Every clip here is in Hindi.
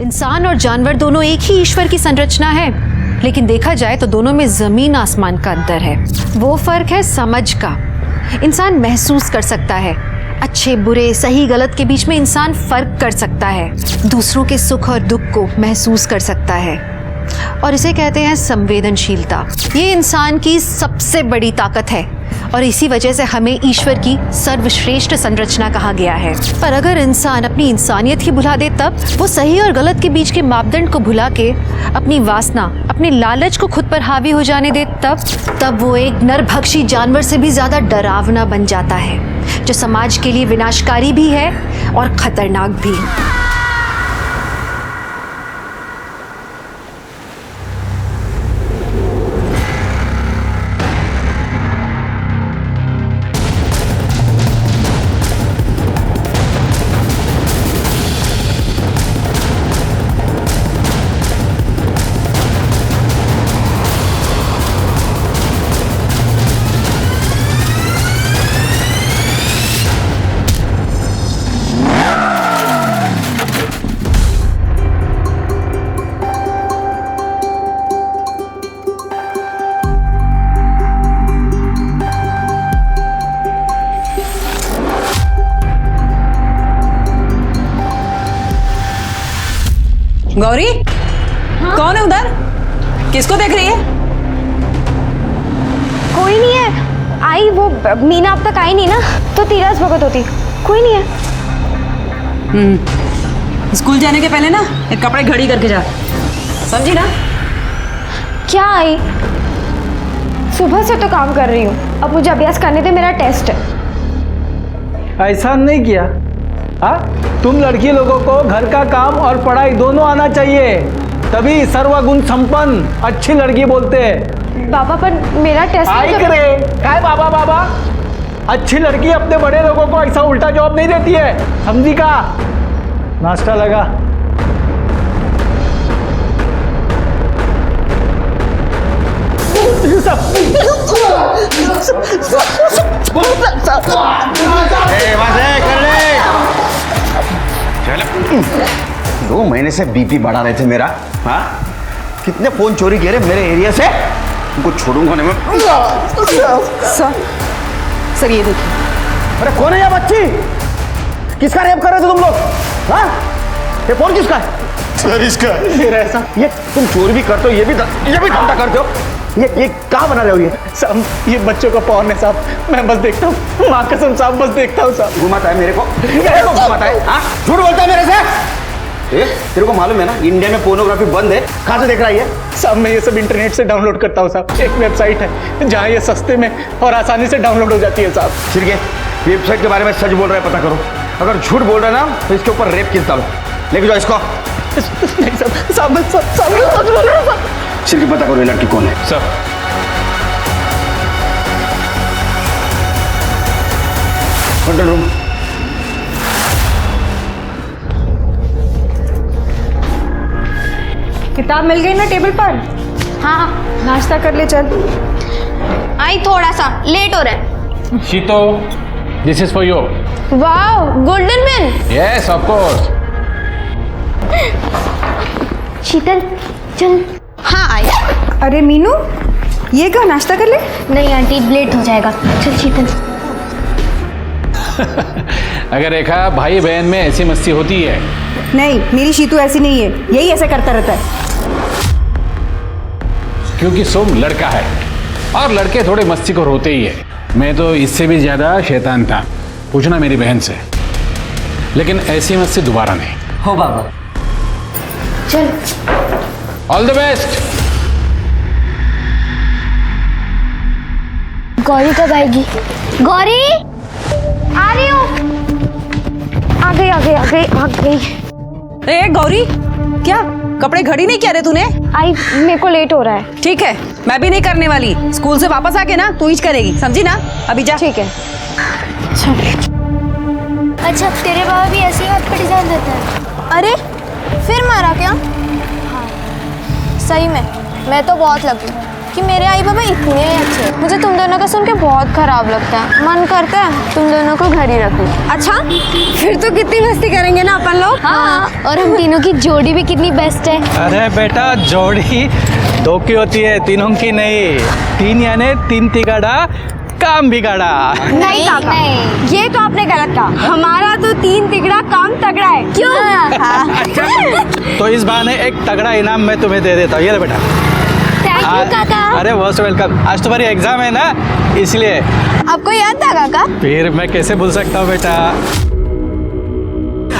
इंसान और जानवर दोनों एक ही ईश्वर की संरचना है, लेकिन देखा जाए तो दोनों में जमीन आसमान का अंतर है। वो फर्क है समझ का। इंसान महसूस कर सकता है, अच्छे बुरे सही गलत के बीच में इंसान फर्क कर सकता है, दूसरों के सुख और दुख को महसूस कर सकता है, और इसे कहते हैं संवेदनशीलता। ये इंसान की सबसे बड़ी ताकत है और इसी वजह से हमें ईश्वर की सर्वश्रेष्ठ संरचना कहा गया है। पर अगर इंसान अपनी इंसानियत ही भुला दे, तब वो सही और गलत के बीच के मापदंड को भुला के अपनी वासना, अपनी लालच को खुद पर हावी हो जाने दे, तब वो एक नरभक्षी जानवर से भी ज्यादा डरावना बन जाता है, जो समाज के लिए विनाशकारी भी है और खतरनाक भी। गौरी, हाँ? कौन है उधर? किसको देख रही है? कोई नहीं है। आई वो मीना अब तक आई नहीं ना, तो तीरथ भगत होती। कोई नहीं है। स्कूल जाने के पहले ना एक कपड़े घड़ी करके जा, समझी ना? क्या आई? सुबह से तो काम कर रही हूँ, अब मुझे अभ्यास करने दे, मेरा टेस्ट है। ऐसा नहीं किया। हाँ, तुम लड़की लोगों को घर का काम और पढ़ाई दोनों आना चाहिए, तभी सर्वगुण संपन्न अच्छी लड़की बोलते हैं। बाबा पर मेरा टेस्ट आई करे काय बाबा बाबा, अच्छी लड़की अपने बड़े लोगों को ऐसा उल्टा जवाब नहीं देती है, समझी का? नाश्ता लगा। दो महीने से बीपी बढ़ा रहे थे मेरा। हाँ, कितने फोन चोरी किए मेरे एरिया से, उनको छोड़ूंगा नहीं मैं। सर ये देखिए। अरे कौन है ये बच्ची? किसका रेप कर रहे थे तुम लोग? हाँ, ये फोन किसका है? सर इसका। मेरा ऐसा, ये तुम चोरी भी करते हो, ये भी धंधा करते हो। ये कहाँ बना रहे हो ये? साहब ये बच्चों का पॉर्न है साहब, मैं बस देखता हूँ, माँ कसम साहब बस देखता हूँ साहब। घुमाता है मेरे को घुमाता है। हाँ, झूठ बोलता है मेरे से। तेरे को मालूम है ना इंडिया में पोर्नोग्राफी बंद है, कहाँ से देख रहा है ये? साहब मैं ये सब इंटरनेट से डाउनलोड करता हूँ साहब, एक वेबसाइट है जहाँ ये सस्ते में और आसानी से डाउनलोड हो जाती है साहब। ठीक है, वेबसाइट के बारे में सच बोल रहा है पता करो, अगर झूठ बोल रहा है ना तो इसके ऊपर रेप केस डालो, लेके जाओ इसको। नहीं साहब सच बोल रहा हूँ। सिर्फ पता करो ये लड़की कौन है। Sir control room. किताब मिल गई ना टेबल पर? हाँ, नाश्ता कर ले चल। आई थोड़ा सा लेट हो रहा है। Sheeto, this is for you. Wow, golden pen. Yes of course. Sheetal चल। हाँ आई। अरे मीनू, ये क्या नाश्ता कर ले? नहीं आंटी, लेट हो जाएगा। चल शीतल। अगर रेखा भाई बहन में ऐसी मस्ती होती है? नहीं, मेरी शीतू ऐसी नहीं है, यही ऐसा करता रहता है। क्योंकि सोम लड़का है और लड़के थोड़े मस्ती को होते ही है। मैं तो इससे भी ज्यादा शैतान था, पूछना मेरी बहन से। लेकिन ऐसी मस्ती दोबारा नहीं हो बाबा। चल। All the best. गौरी कब आएगी? गौरी आ रही हूँ। आ गई। ए गौरी, क्या कपड़े घड़ी नहीं कह रहे तूने? आई मेरे को लेट हो रहा है। ठीक है, मैं भी नहीं करने वाली। स्कूल से वापस आके ना तू ही करेगी, समझी ना? अभी जा। ठीक है। अच्छा, तेरे बाबा भी ऐसे ही हाथ पे डिजाइन देते हैं? अरे फिर मारा क्या? हाँ, सही में मैं तो बहुत लगी। कि मेरे आई बाबा इतने अच्छे। मुझे तुम दोनों का सुन के बहुत खराब लगता है। मन करता है तुम दोनों को घर ही रखूं। अच्छा, फिर तो कितनी मस्ती करेंगे ना अपन लोग। हाँ, और हम तीनों की जोड़ी भी कितनी बेस्ट है। अरे बेटा, जोड़ी 2 की होती है, 3 की नहीं। 3 यानी 3 तिगाड़ा काम बिगाड़ा। नहीं काका, ये तो आपने गलत कहा। हमारा तो 3 तिगड़ा काम तगड़ा है। क्यों? तो इस बहाने एक तगड़ा इनाम मैं तुम्हें दे देता हूँ। ये ले बेटा। थैंक यू काका। अरे मोस्ट वेलकम। आज तुम्हारी एग्जाम है ना, इसलिए। आपको याद था काका? फिर मैं कैसे भूल सकता हूँ बेटा।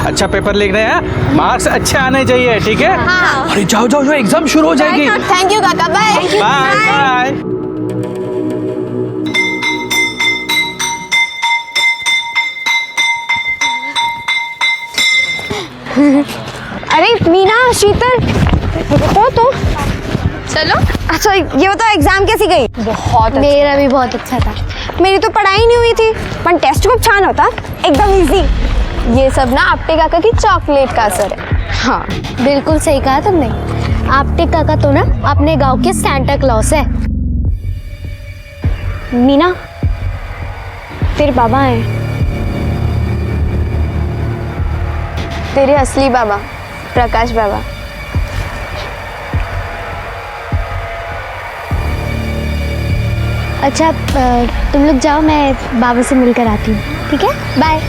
अच्छा पेपर लिख रहे हैं, मार्क्स अच्छे आने चाहिए, ठीक है? हाँ। अरे जाओ जाओ, एग्जाम शुरू हो जाएगी। थैंक यू काका, बाय बाय बाय। अरे मीना, शीतल, रुको तो। चलो। अच्छा ये बताओ एग्जाम कैसी गई? बहुत अच्छा। मेरा भी बहुत अच्छा था। मेरी तो पढ़ाई नहीं हुई थी, पर टेस्ट खूब छान होता, एकदम इजी। ये सब ना आपटे काका की चॉकलेट का असर है। हाँ, बिल्कुल सही कहा तुमने। आपटे काका तो ना अपने गांव के सैंटा क्लॉस है। मीना, तेरे बाबा हैं। तेरे असली बाबा, प्रकाश बाबा। अच्छा, तुम लोग जाओ, मैं बाबा से मिलकर आती हूँ, ठीक है? बाय।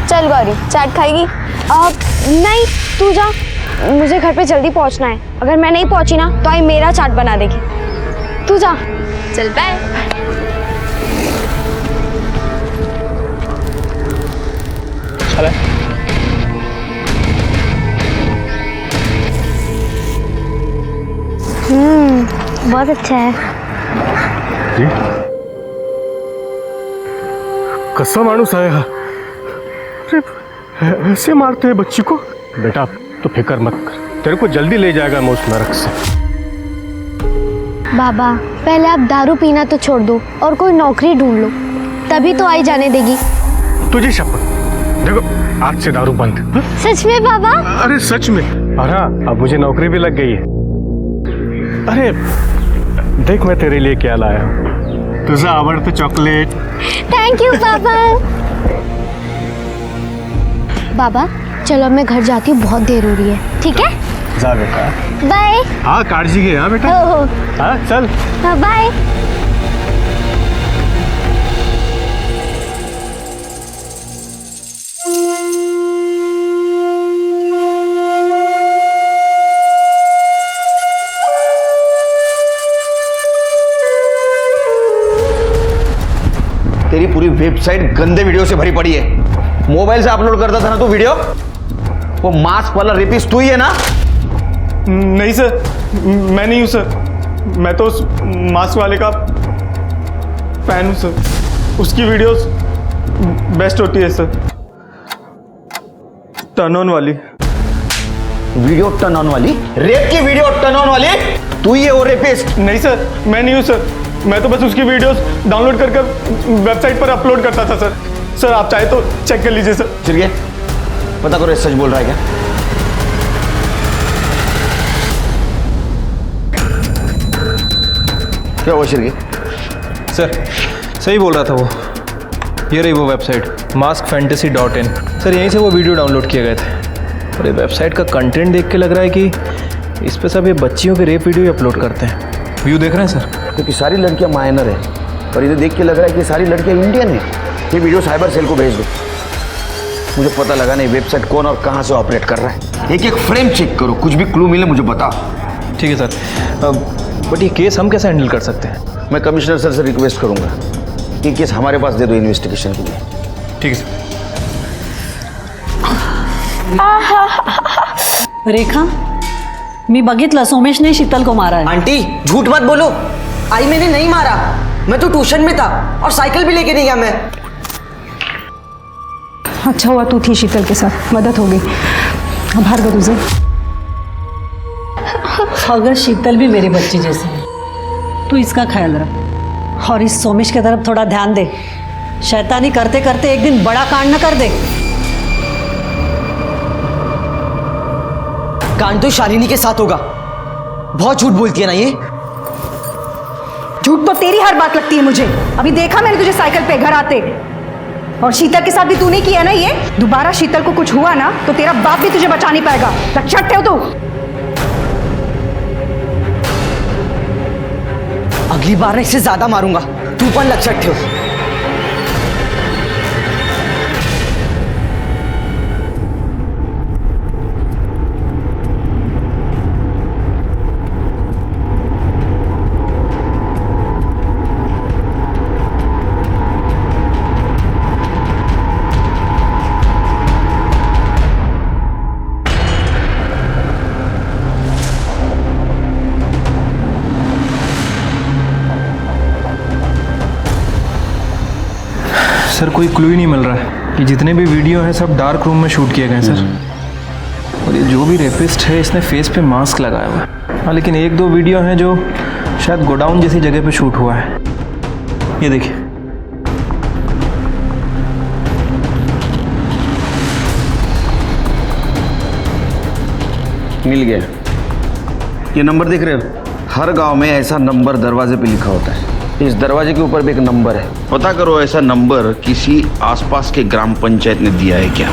चल गौरी, चाट खाएगी? नहीं, तू जा, मुझे घर पे जल्दी पहुंचना है। अगर मैं नहीं पहुंची ना तो आई मेरा चाट बना देगी। तू जा। चल बाय। बहुत अच्छा है। कसा माणूस आहे हा? अरे ऐसे मारते हैं बच्ची को? बेटा तो फिक्र मत कर, तेरे को जल्दी ले जाएगा मैं उस नरक से। बाबा, पहले आप दारू पीना तो छोड़ दो और कोई नौकरी ढूंढ लो, तभी तो आई जाने देगी। तुझे शपथ, देखो आज से दारू बंद। हाँ? सच में बाबा? अरे सच में। और हाँ, अब मुझे नौकरी भी लग गई है। अरे देख मैं तेरे लिए क्या लाया हूँ, तुझे आवड़ते चॉकलेट। थैंक यू बाबा। बाबा चलो मैं घर जाती हूँ, बहुत देर हो रही है, ठीक है? जा बेटा। बाय। हाँ काळजी घे। हाँ बेटा। हाँ चल। बाय। तेरी पूरी वेबसाइट गंदे वीडियो से भरी पड़ी है। मोबाइल से अपलोड करता था ना तू वीडियो? वो मास्क वाला रेपिस्ट तू ही है ना? नहीं सर, मैं नहीं हूँ सर। मैं तो उस मास्क वाले का फैन हूँ सर। उसकी वीडियोस बेस्ट होती है सर, टर्न ऑन वाली। वीडियो टर्न ऑन वाली? रेप की वीडियो टर्न ऑन वाली तू ही है वो रेपिस्ट? नहीं सर, मैं नहीं हूँ सर। मैं तो बस उसकी वीडियोस डाउनलोड कर वेबसाइट पर अपलोड करता था सर। सर आप चाहे तो चेक कर लीजिए सर। चिरगे, पता करो ये सच बोल रहा है क्या? क्या हुआ चिरगे? सर सही बोल रहा था वो। ये रही वो वेबसाइट maskfantasy.in। सर यहीं से वो वीडियो डाउनलोड किए गए थे। और ये वेबसाइट का कंटेंट देख के लग रहा है कि इस पे सब ये बच्चियों के रेप वीडियो अपलोड करते हैं। व्यू देख रहे हैं सर? क्योंकि सारी लड़कियां माइनर है और इन्हें देख के लग रहा है कि सारी लड़कियां इंडियन है। ये वीडियो साइबर सेल को भेज दो। मुझे पता लगा नहीं वेबसाइट कौन और कहाँ से ऑपरेट कर रहा है। एक एक फ्रेम चेक करो, कुछ भी क्लू मिले मुझे बता। ठीक है सर। बट ये केस हम कैसे हैंडल कर सकते हैं? मैं कमिश्नर सर से रिक्वेस्ट करूंगा कि केस हमारे पास दे दो इन्वेस्टिगेशन के लिए। ठीक है सर। रेखा, मी बघितलं सोमेशने शीतल को मारा है। आंटी झूठ मत बोलो, आई मैंने नहीं मारा। मैं तो ट्यूशन में था और साइकिल भी लेके नहीं गया मैं। अच्छा हुआ तू थी शीतल के साथ, मदद हो गई। अब हार गया तुझे। अगर शीतल भी मेरी बच्ची जैसी है, तू इसका ख्याल रख और इस सोमेश की तरफ थोड़ा ध्यान दे। शैतानी करते करते एक दिन बड़ा कांड न कर दे। कांड तो शालिनी के साथ होगा। बहुत झूठ बोलती है ना ये। झूठ तो तेरी हर बात लगती है मुझे। अभी देखा मैंने तुझे साइकिल पे घर आते, और शीतल के साथ भी तूने किया ना ये। दोबारा शीतल को कुछ हुआ ना तो तेरा बाप भी तुझे बचा नहीं पाएगा। लक्षण ठेव तू। अगली बार मैं इससे ज्यादा मारूंगा, तू पण लक्षात ठेव। सर कोई क्लू ही नहीं मिल रहा है। ये जितने भी वीडियो हैं सब डार्क रूम में शूट किए गए हैं सर। और ये जो भी रेपिस्ट है इसने फेस पे मास्क लगाया हुआ है। हाँ, लेकिन एक दो वीडियो हैं जो शायद गोडाउन जैसी जगह पे शूट हुआ है। ये देखिए। मिल गया। ये नंबर देख रहे हो? हर गांव में ऐसा नंबर दरवाजे पे लिखा होता है। इस दरवाजे के ऊपर भी एक नंबर है। पता करो ऐसा नंबर किसी आसपास के ग्राम पंचायत ने दिया है क्या?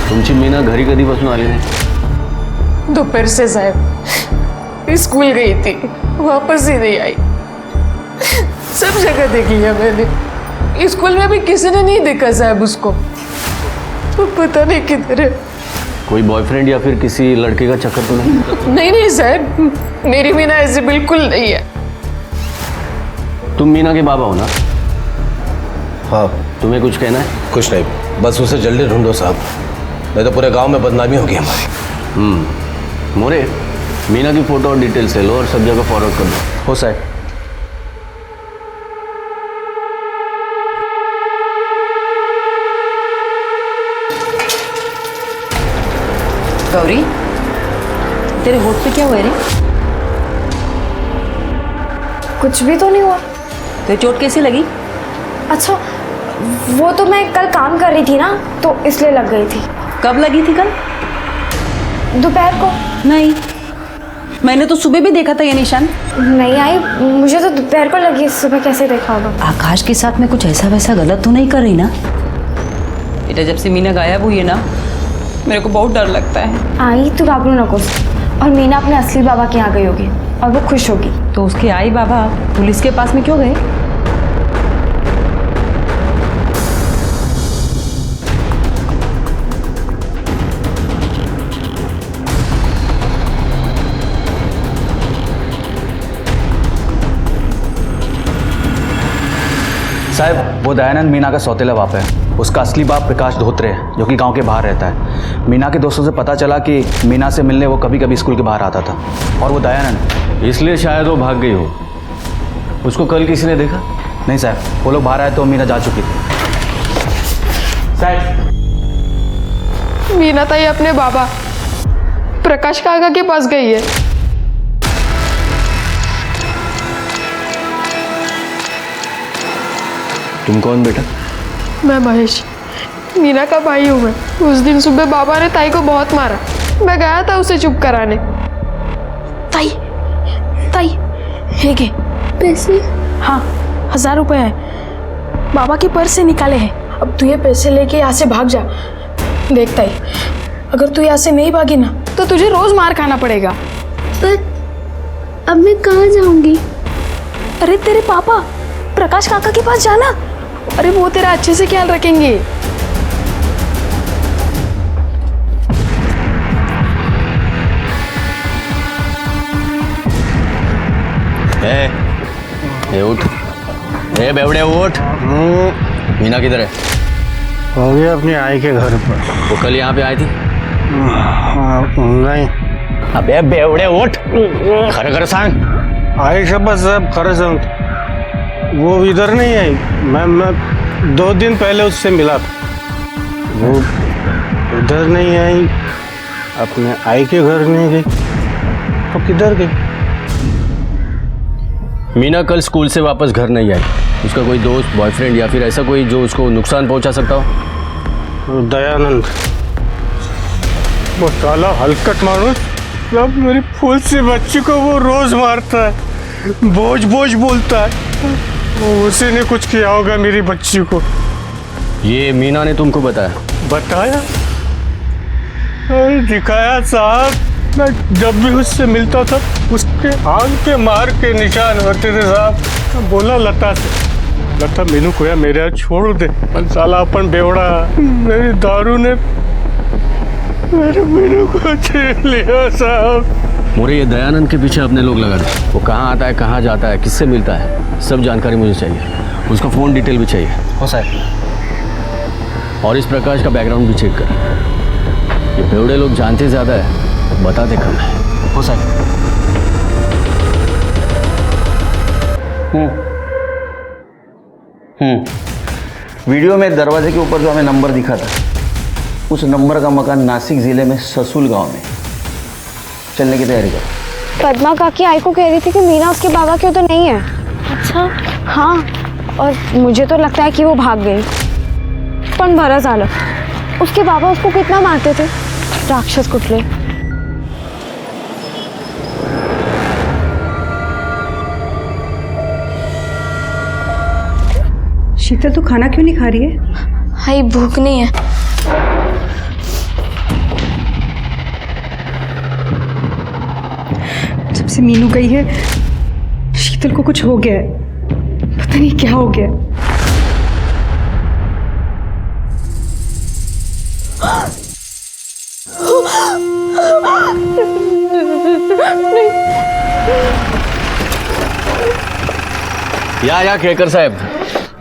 तुमची मीना घरी कधीपासून आली नाही? दोपहर से साहब स्कूल गई थी, वापस ही नहीं आई। सब जगह देख लिया मैंने, स्कूल में भी किसी ने नहीं देखा साहब उसको। तो पता नहीं किधर है। कोई बॉयफ्रेंड या फिर किसी लड़के का चक्कर तो नहीं? नहीं नहीं साहब, मेरी मीना ऐसी बिल्कुल नहीं है। तुम मीना के बाबा हो ना? हाँ। तुम्हें कुछ कहना है? कुछ नहीं, बस उसे जल्दी ढूंढो साहब, नहीं तो पूरे गांव में बदनामी होगी हमारी। मोरे, मीना की फोटो और डिटेल्स ले लो और सब जगह फॉरवर्ड कर दो। हो साहब। गौरी, तेरे होठ पे क्या हुआ रे? कुछ भी तो नहीं हुआ। तो चोट कैसी लगी? अच्छा, वो तो मैं कल काम कर रही थी ना, तो इसलिए लग गई थी। कब लगी थी कल? दोपहर को। नहीं, मैंने तो सुबह भी देखा था ये निशान। नहीं आई, मुझे तो दोपहर को लगी, सुबह कैसे देखा होगा? आकाश के साथ में कुछ ऐसा वैसा गलत तो नहीं कर रही ना? बेटा, जब से मीना गायब हुई है ना, मेरे को बहुत डर लगता है। आई तू घाबरू नको, और मीना अपने असली बाबा के यहाँ गई होगी और वो खुश होगी। तो उसके आई बाबा पुलिस के पास में क्यों गए? साहब, वो दयानंद मीना का सौतेला बाप है। उसका असली बाप प्रकाश धोत्रे है, जो कि गांव के बाहर रहता है। मीना के दोस्तों से पता चला कि मीना से मिलने वो कभी कभी स्कूल के बाहर आता था। और वो दयानंद, इसलिए शायद वो भाग गई हो। उसको कल किसी ने देखा? नहीं साहब, वो लोग बाहर आए तो मीना जा चुकी थी। साहब, मीना ताई अपने बाबा प्रकाश काका के पास गई है। तुम कौन बेटा? मैं महेश, मीना का भाई हूँ मैं। उस दिन सुबह बाबा ने ताई को बहुत मारा, मैं गया था उसे चुप कराने। ताई, ताई, हे गे पैसे? हाँ, 1000 रुपए है, बाबा के पर्स से निकाले हैं। अब तू ये पैसे लेके यहाँ से भाग जा। देख ताई, अगर तू यहाँ से नहीं भागी ना तो तुझे रोज मार खाना पड़ेगा। पर अब मैं कहाँ जाऊंगी? अरे तेरे पापा प्रकाश काका के पास जाना। अरे वो तेरा अच्छे से ख्याल रखेंगे। ए उठ, ए बेवड़े उठ। मीना किधर है? हो गया अपनी आई के घर पर। वो कल यहाँ पे आई थी? नहीं। अबे बेवड़े उठ, खरे खरे सांग। आई शपथ साहब, खरे सांग, वो इधर नहीं आई। मैं 2 दिन पहले उससे मिला था। वो इधर नहीं आई, अपने आई के घर नहीं गई। तो किधर गई? मीना कल स्कूल से वापस घर नहीं आई। उसका कोई दोस्त, बॉयफ्रेंड या फिर ऐसा कोई जो उसको नुकसान पहुंचा सकता हो? दयानंद। वो साला हलकट मानुस अब मेरी फूल सी बच्ची को वो रोज मारता है, बोझ बोझ बोलता है। वो उसी ने कुछ किया होगा मेरी बच्ची को। ये मीना ने तुमको बताया? बताया? अरे दिखाया साहब, मैं जब भी उससे मिलता था उसके आंख के मार के निशान होते थे साहब। मैं बोला लता से, लता मेनू कोया मेरे छोड़ दे, पर साला अपन बेवड़ा मेरी दारू ने मेरे मीनू को छीन लिया साहब। मोरे ये दयानंद के पीछे अपने लोग लगा दे। वो कहाँ आता है, कहाँ जाता है, किससे मिलता है, सब जानकारी मुझे चाहिए। उसका फ़ोन डिटेल भी चाहिए। हो साहब। और इस प्रकाश का बैकग्राउंड भी चेक कर। ये बेवड़े लोग जानते ज़्यादा है, बताते कम है। हो साहब। वीडियो में दरवाजे के ऊपर जो हमें नंबर दिखा था, उस नंबर का मकान नासिक ज़िले में ससुल गांव में। चलने की तैयारी करो। पद्मा काकी आई को कह रही थी कि मीना उसके बाबा की तो नहीं है। अच्छा? हाँ, और मुझे तो लगता है कि वो भाग गई। पण भरा झालं, उसके बाबा उसको कितना मारते थे, राक्षस कुटले। शीतल तू खाना क्यों नहीं खा रही है? हाय, भूख नहीं है। जब से मीनू गई है शीतल को कुछ हो गया है, पता नहीं क्या हो गया। या केकर साहेब.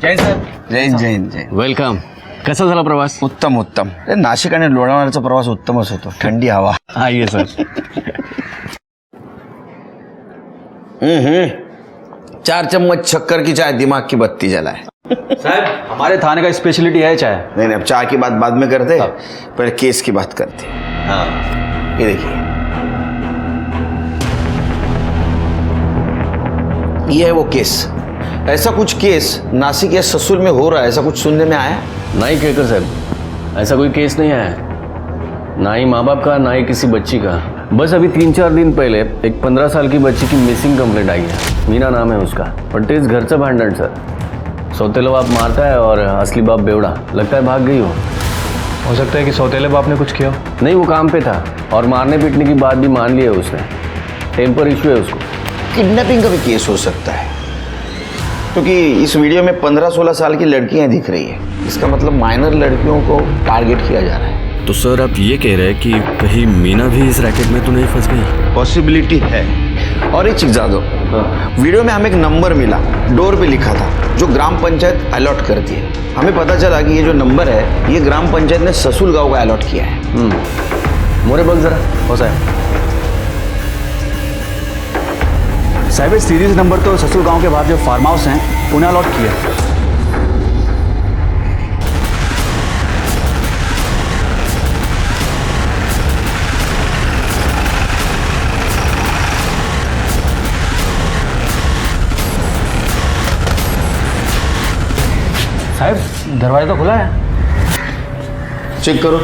जैन साहेब. जैन जैन जैन. वेलकम. कसा झाला प्रवास? उत्तम उत्तम. नाशिक आणि लोणावळ्याचा प्रवास उत्तमच होतो. थंडी हवा. हा ये सर. 4 चम्मच शक्कर की चाय दिमाग की बत्ती जलाए. साहब हमारे थाने का स्पेशलिटी है चाय. नहीं अब चाय की बात बाद में करते, पहले केस की बात करते. हाँ ये देखिए, ये है वो केस. ऐसा कुछ केस नासिक या ससुल में हो रहा है, ऐसा कुछ सुनने में आया? नहीं केकर साहब, ऐसा कोई केस नहीं है. ना ही माँ बाप का, ना ही किसी बच्ची का. बस अभी 3-4 दिन पहले एक 15 साल की बच्ची की मिसिंग कंप्लेंट आई है. मीना नाम है उसका. पण तेच घरचं भांडण सर. सौतेला बाप मारता है और असली बाप बेवड़ा. लगता है भाग गई हो सकता है कि सौतेले बाप ने कुछ किया. नहीं, वो काम पे था और मारने पीटने की बात भी मान ली है उसने. टेम्पर इशू है उसको. किडनैपिंग का भी केस हो सकता है, क्योंकि इस वीडियो में 15-16 साल की लड़कियां दिख रही है. इसका मतलब माइनर लड़कियों को टारगेट किया जा रहा है. तो सर आप ये कह रहे हैं कि कहीं मीना भी इस रैकेट में तो नहीं फंस गई? पॉसिबिलिटी है. और एक चीज जादो, वीडियो में हमें एक नंबर मिला, डोर पे लिखा था, जो ग्राम पंचायत अलॉट करती है. हमें पता चला कि ये जो नंबर है, ये ग्राम पंचायत ने ससुल गांव का अलॉट किया है. मोरे बग जरा. हो साहब. साहब सीरीज नंबर तो ससुर गांव के बाहर जो फार्म हाउस हैं उन्हें अलॉट किया. साहब दरवाजा तो खुला है. चेक करो.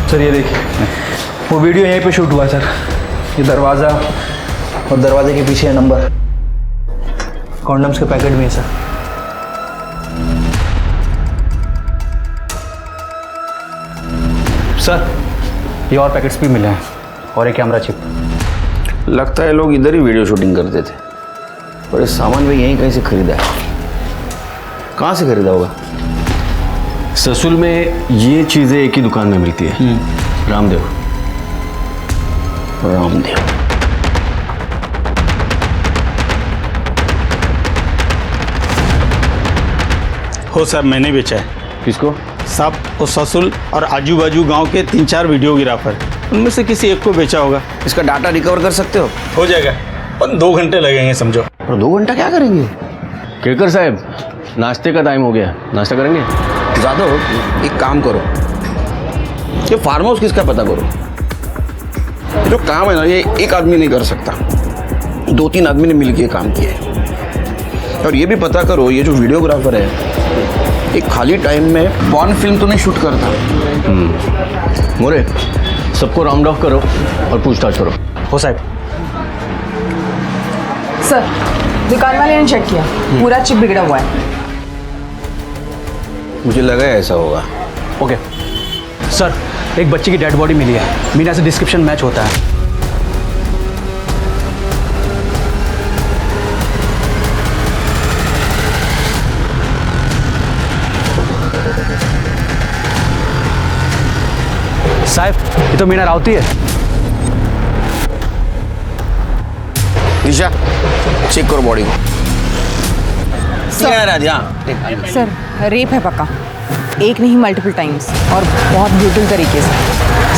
सर ये देखिए, वो वीडियो यहीं पे शूट हुआ है सर. ये दरवाज़ा और दरवाजे के पीछे नंबर. कॉन्डम्स के पैकेट भी है सर. सर ये और पैकेट्स भी मिले हैं और एक कैमरा चिप. लगता है लोग इधर ही वीडियो शूटिंग करते थे, पर इस सामान भी यहीं कहीं से खरीदा है. कहाँ से खरीदा होगा? ससुल में ये चीजें एक ही दुकान में मिलती है. रामदेव. रामदेव. हो साहब मैंने बेचा है. किसको? साहब वो ससुल और आजू बाजू गांव के 3-4 वीडियोग्राफर, उनमें से किसी एक को बेचा होगा। इसका डाटा रिकवर कर सकते हो जाएगा, पर 2 घंटे लगेंगे समझो। और 2 घंटा क्या करेंगे? केकर साहब, नाश्ते का टाइम हो गया, नाश्ता करेंगे? जादव, एक काम करो, ये फार्म हाउस किसका पता करो। ये जो काम है ना, ये एक आदमी नहीं कर सकता, 2-3 आदमी ने मिलकर काम किया है। और ये भी पता करो, ये जो वीडियोग्राफर है, एक खाली टाइम में पॉर्न फिल्म तो नहीं शूट करता। मोरे, सबको राउंड ऑफ करो और पूछताछ करो। हो साहब। सर, दुकान वाले ने चेक किया, पूरा चिप बिगड़ा हुआ है। मुझे लगा ऐसा होगा। ओके सर, एक बच्ची की डेड बॉडी मिली है, मीना से डिस्क्रिप्शन मैच होता है। साहब, ये तो मीना राउती है। निशा, चेक करो बॉडी को। सर, रेप है पक्का, एक नहीं मल्टीपल टाइम्स, और बहुत ब्रूटल तरीके से।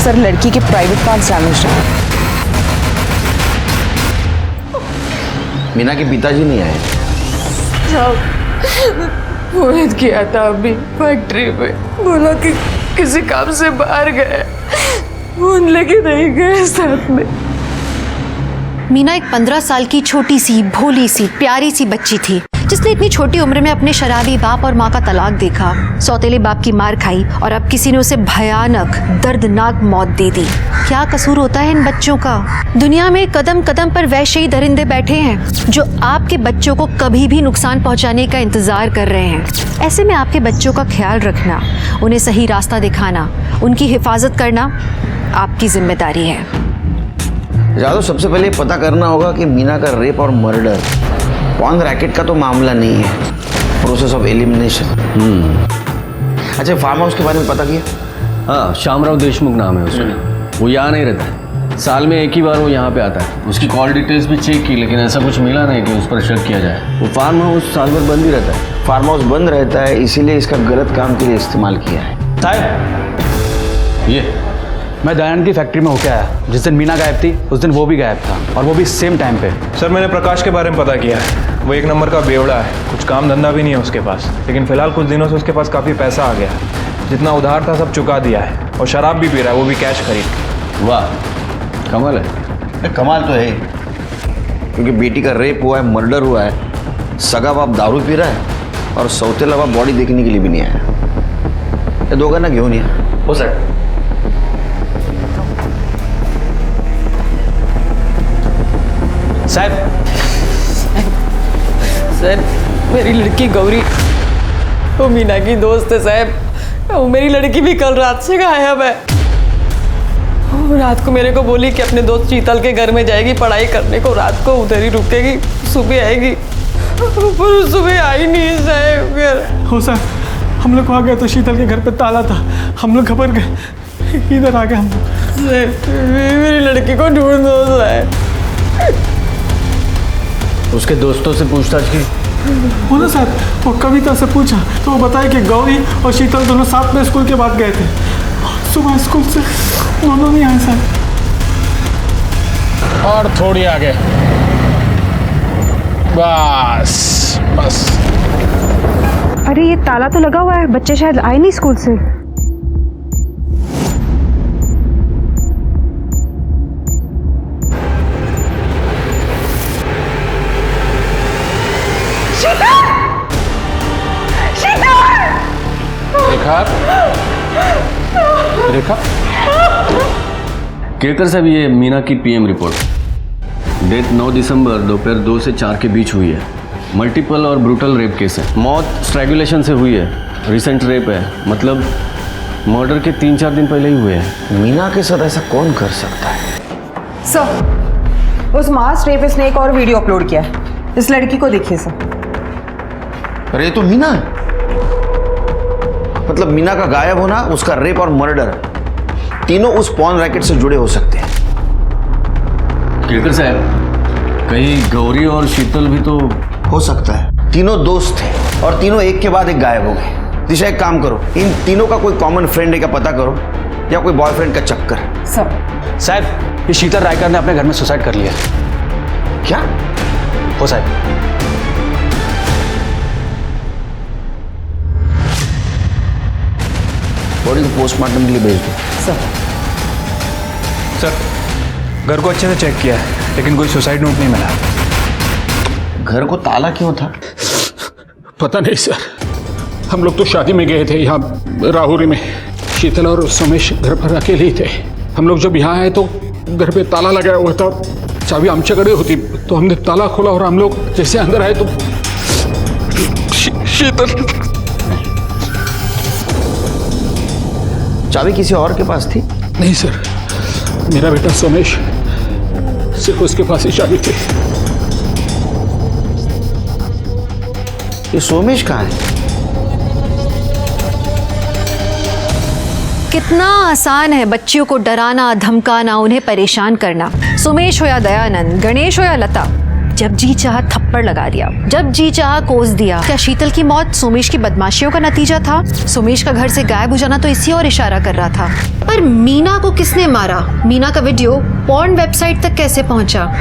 सर, लड़की के प्राइवेट पार्ट्स डैमेज हैं। मीना के पिताजी नहीं आए? मोहित किया था अभी फैक्ट्री में, बोला कि किसी काम से बाहर गए, फोन लेके नहीं गए साथ में। मीना एक 15 साल की छोटी सी, भोली सी, प्यारी सी बच्ची थी, जिसने इतनी छोटी उम्र में अपने शराबी बाप और माँ का तलाक देखा, सौतेले बाप की मार खाई और अब किसी ने उसे भयानक, दर्दनाक मौत दे दी। क्या कसूर होता है इन बच्चों का? दुनिया में कदम कदम पर वैसे ही दरिंदे बैठे हैं जो आपके बच्चों को कभी भी नुकसान पहुंचाने का इंतजार कर रहे हैं। ऐसे में आपके बच्चों का ख्याल रखना, उन्हें सही रास्ता दिखाना, उनकी हिफाजत करना आपकी जिम्मेदारी है। जादव, सबसे पहले पता करना होगा कि मीना का रेप और मर्डर पॉर्न रैकेट का तो मामला नहीं है, प्रोसेस ऑफ एलिमिनेशन। अच्छा, फार्म हाउस के बारे में पता किया? हाँ, श्यामराव देशमुख नाम है उसका। वो यहाँ नहीं रहता है, साल में एक ही बार वो यहाँ पे आता है। उसकी कॉल डिटेल्स भी चेक की, लेकिन ऐसा कुछ मिला नहीं कि उस पर शक किया जाए। वो फार्म हाउस साल भर बंद ही रहता है। फार्म हाउस बंद रहता है, इसीलिए इसका गलत काम के लिए इस्तेमाल किया है। साहब, ये मैं दयानंद की फैक्ट्री में होके आया। जिस दिन मीना गायब थी, उस दिन वो भी गायब था, और वो भी सेम टाइम पे। सर, मैंने प्रकाश के बारे में पता किया है। वो 1 नंबर का बेवड़ा है, कुछ काम धंधा भी नहीं है उसके पास, लेकिन फिलहाल कुछ दिनों से उसके पास काफ़ी पैसा आ गया है। जितना उधार था सब चुका दिया है, और शराब भी पी रहा है, वो भी कैश खरीद के। वाह, कमाल है। कमाल तो है, क्योंकि बेटी का रेप हुआ है, मर्डर हुआ है, सगा बाप दारू पी रहा है, और सौतेला बाप बॉडी देखने के लिए भी नहीं आया। ये दोघांना घेऊन या। हो सर। साहब, सर, मेरी लड़की गौरी वो मीना की दोस्त है साहब। वो मेरी लड़की भी कल रात से गायब है। वो रात को मेरे को बोली कि अपने दोस्त शीतल के घर में जाएगी पढ़ाई करने को, रात को उधर ही रुकेगी, सुबह आएगी, पर सुबह आई नहीं साहब। हो सर, हम लोग वहाँ गए तो शीतल के घर पे ताला था, हम लोग घबरा गए, इधर आ गए हम लोग। मेरी लड़की को ढूंढ दो साहब। उसके दोस्तों से पूछताछ की? हो ना सर, वो कविता से पूछा तो वो बताया कि गौरी और शीतल दोनों साथ में स्कूल के बाद गए थे। सुबह स्कूल से दोनों नहीं आए सर। और थोड़ी आगे, बस बस। अरे ये ताला तो लगा हुआ है, बच्चे शायद आए नहीं स्कूल से। रेखा, केकर साहब, ये मीना की पीएम रिपोर्ट। डेथ 9 दिसंबर दोपहर 2 से 4 के बीच हुई है। मल्टीपल और ब्रूटल रेप केस है। मौत स्ट्रैगुलेशन से हुई है, रिसेंट रेप है, मतलब मर्डर के 3-4 दिन पहले ही हुए हैं। मीना के साथ ऐसा कौन कर सकता है? सर, उस मास रेपिस्ट ने एक और वीडियो अपलोड किया है, इस लड़की को देखिए सर। अरे ये तो मीना है। मतलब मीना का गायब होना, उसका रेप और मर्डर, तीनों उस पॉर्न रैकेट से जुड़े हो सकते हैं। केकर साहब, कहीं गौरी और शीतल भी तो हो सकता है। तीनों दोस्त थे और तीनों एक के बाद एक गायब हो गए। दिशा एक काम करो, इन तीनों का कोई कॉमन फ्रेंड है क्या पता करो, या कोई बॉयफ्रेंड का चक्कर। साहब ये शीतल रायकर ने अपने घर में सुसाइड कर लिया। क्या हो साहब? बॉडी को पोस्टमार्टम के लिए भेज दो। सर घर को अच्छे से चेक किया है लेकिन कोई सुसाइड नोट नहीं मिला। घर को ताला क्यों था? पता नहीं सर, हम लोग तो शादी में गए थे यहाँ राहुरी में। शीतल और सोमेश घर पर अकेले ही थे। हम लोग जब यहाँ आए तो घर पे ताला लगाया हुआ था, चाबी आमच्याकडे होती, तो हमने ताला खोला और हम लोग जैसे अंदर आए तो शीतल। चाबी किसी और के पास थी? नहीं सर, मेरा बेटा सोमेश, सिर्फ उसके पास ही चाबी थी। ये सोमेश कहाँ है? कितना आसान है बच्चियों को डराना, धमकाना, उन्हें परेशान करना। सुमेश हो या दयानंद, गणेश हो या लता, जब जी चाहा थप्पड़ लगा दिया, जब जी चाहा कोस दिया। क्या शीतल की मौत सोमेश की बदमाशियों का नतीजा था? सोमेश का घर से गायब हो जाना तो इसी और इशारा कर रहा था। पर मीना को किसने मारा? मीना का वीडियो पॉर्न वेबसाइट तक कैसे पहुंचा?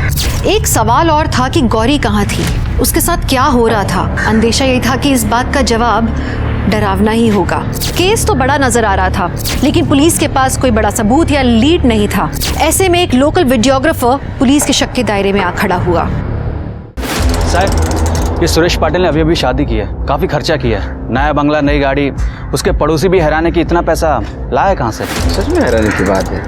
एक सवाल और था कि गौरी कहाँ थी, उसके साथ क्या हो रहा था? अंदेशा यही था कि इस बात का जवाब डरावना ही होगा। केस तो बड़ा नजर आ रहा था लेकिन पुलिस के पास कोई बड़ा सबूत या लीड नहीं था। ऐसे में एक लोकल वीडियोग्राफर पुलिस के शक के दायरे में आ खड़ा हुआ। साहब ये सुरेश पाटिल ने अभी अभी शादी की है, काफ़ी खर्चा किया है, नया बंगला, नई गाड़ी। उसके पड़ोसी भी हैरान है कि इतना पैसा लाया कहाँ से। सच में हैरानी की बात है।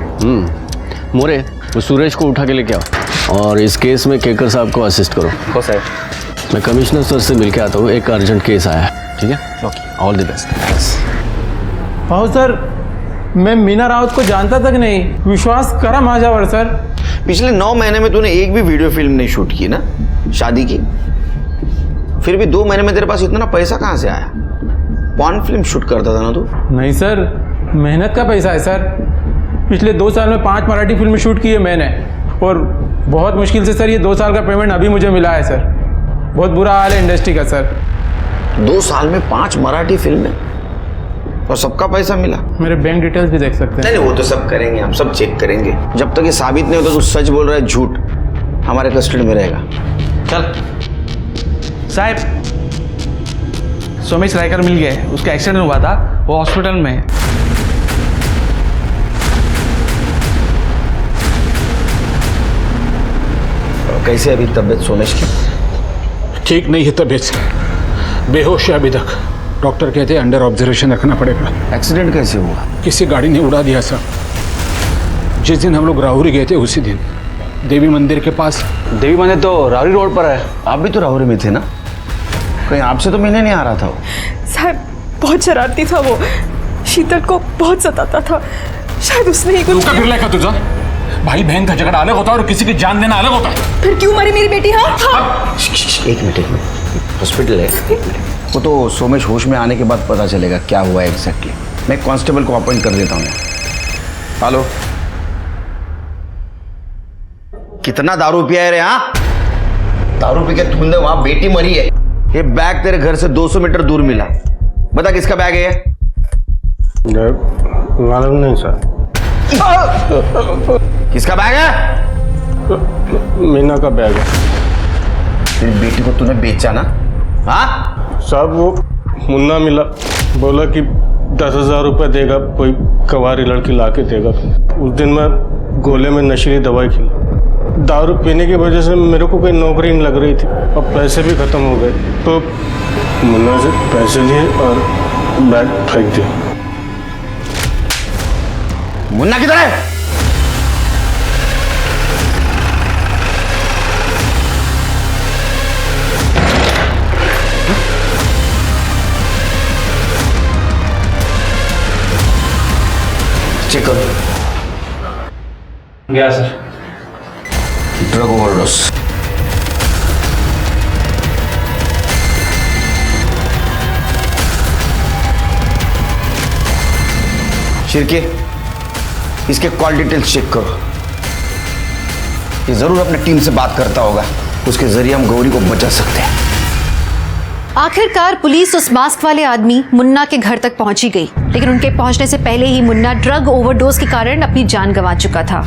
मोरे वो सुरेश को उठा के लेके आओ और इस केस में केकर साहब को असिस्ट करो। हो साहब। मैं कमिश्नर सर से मिलके आता हूँ, एक अर्जेंट केस आया है। ठीक है, ऑल द बेस्ट। थैंक्स। हाँ सर, मैं मीना राउत को जानता तक नहीं, विश्वास करा माझ्यावर सर। पिछले 9 महीने में तूने एक भी वीडियो फिल्म नहीं शूट की ना, शादी की। फिर भी 2 महीने में तेरे पास इतना पैसा कहाँ से आया? पॉर्न फिल्म शूट करता था ना तू? नहीं सर, मेहनत का पैसा है सर। पिछले 2 साल में 5 मराठी फिल्में शूट की है मैंने, और बहुत मुश्किल से सर ये 2 साल का पेमेंट अभी मुझे मिला है सर। बहुत बुरा हाल है इंडस्ट्री का सर। 2 साल में 5 मराठी फिल्में और सबका पैसा मिला? मेरे बैंक डिटेल्स भी देख सकते हैं। नहीं, वो तो सब करेंगे, हम सब चेक करेंगे। जब तक ये साबित नहीं होता तू सच बोल रहा है, झूठ, हमारे कस्टडी में रहेगा। चल साहब, सोमेश रायकर मिल गए, उसका एक्सीडेंट हुआ था, वो हॉस्पिटल में है। कैसे अभी तबीयत सोमेश की? ठीक नहीं है तबीयत, बेहोश है अभी तक। डॉक्टर कहते हैं अंडर ऑब्जर्वेशन रखना पड़ेगा। एक्सीडेंट कैसे हुआ? किसी गाड़ी ने उड़ा दिया सर। जिस दिन हम लोग राहुरी गए थे उसी दिन, देवी मंदिर के पास। देवी मंदिर तो राहुरी रोड पर है। आप भी तो राहुरी में थे ना? कहीं आपसे तो मिलने नहीं आ रहा था वो? साहब बहुत शरारती था वो, शीतल को बहुत सताता था, शायद उसने ही कुछ फिर लेकर तुझा भाई बहन का झगड़ा अलग होता है और किसी की जान देना अलग होता है। फिर क्यों मरी मेरी बेटी? हाँ, एक मिनट, हॉस्पिटल है, वो तो सोमेश होश में आने के बाद पता चलेगा क्या हुआ है एग्जैक्टली। मैं कांस्टेबल को अपॉइंट कर देता हूँ। हेलो, कितना दारू पिया है रे? हाँ, दारू पी के तूने वहां बेटी मरी है। ये बैग तेरे घर से 200 मीटर दूर मिला, बता किसका बैग है? मालूम नहीं सर। किसका बैग है? मीना का बैग है। तेरी बेटी को तूने बेचा ना? हाँ साहब, वो मुन्ना मिला, बोला कि 10,000 रुपये देगा, कोई कवारी लड़की ला के देगा। उस दिन मैं गोले में नशीली दवाई खिला। दारू पीने की वजह से मेरे को कोई नौकरी नहीं लग रही थी और पैसे भी ख़त्म हो गए, तो मुन्ना से पैसे लिए और बैग फेंक दिया। मुन्ना किधर है? चेक करो। गया सर। Drug overdose. शिरके, इसके कॉल डिटेल्स चेक करो। ये जरूर अपने टीम से बात करता होगा, उसके जरिए हम गौरी को बचा सकते हैं। आखिरकार पुलिस उस मास्क वाले आदमी मुन्ना के घर तक पहुंची गई, लेकिन उनके पहुंचने से पहले ही मुन्ना ड्रग ओवरडोज के कारण अपनी जान गंवा चुका था।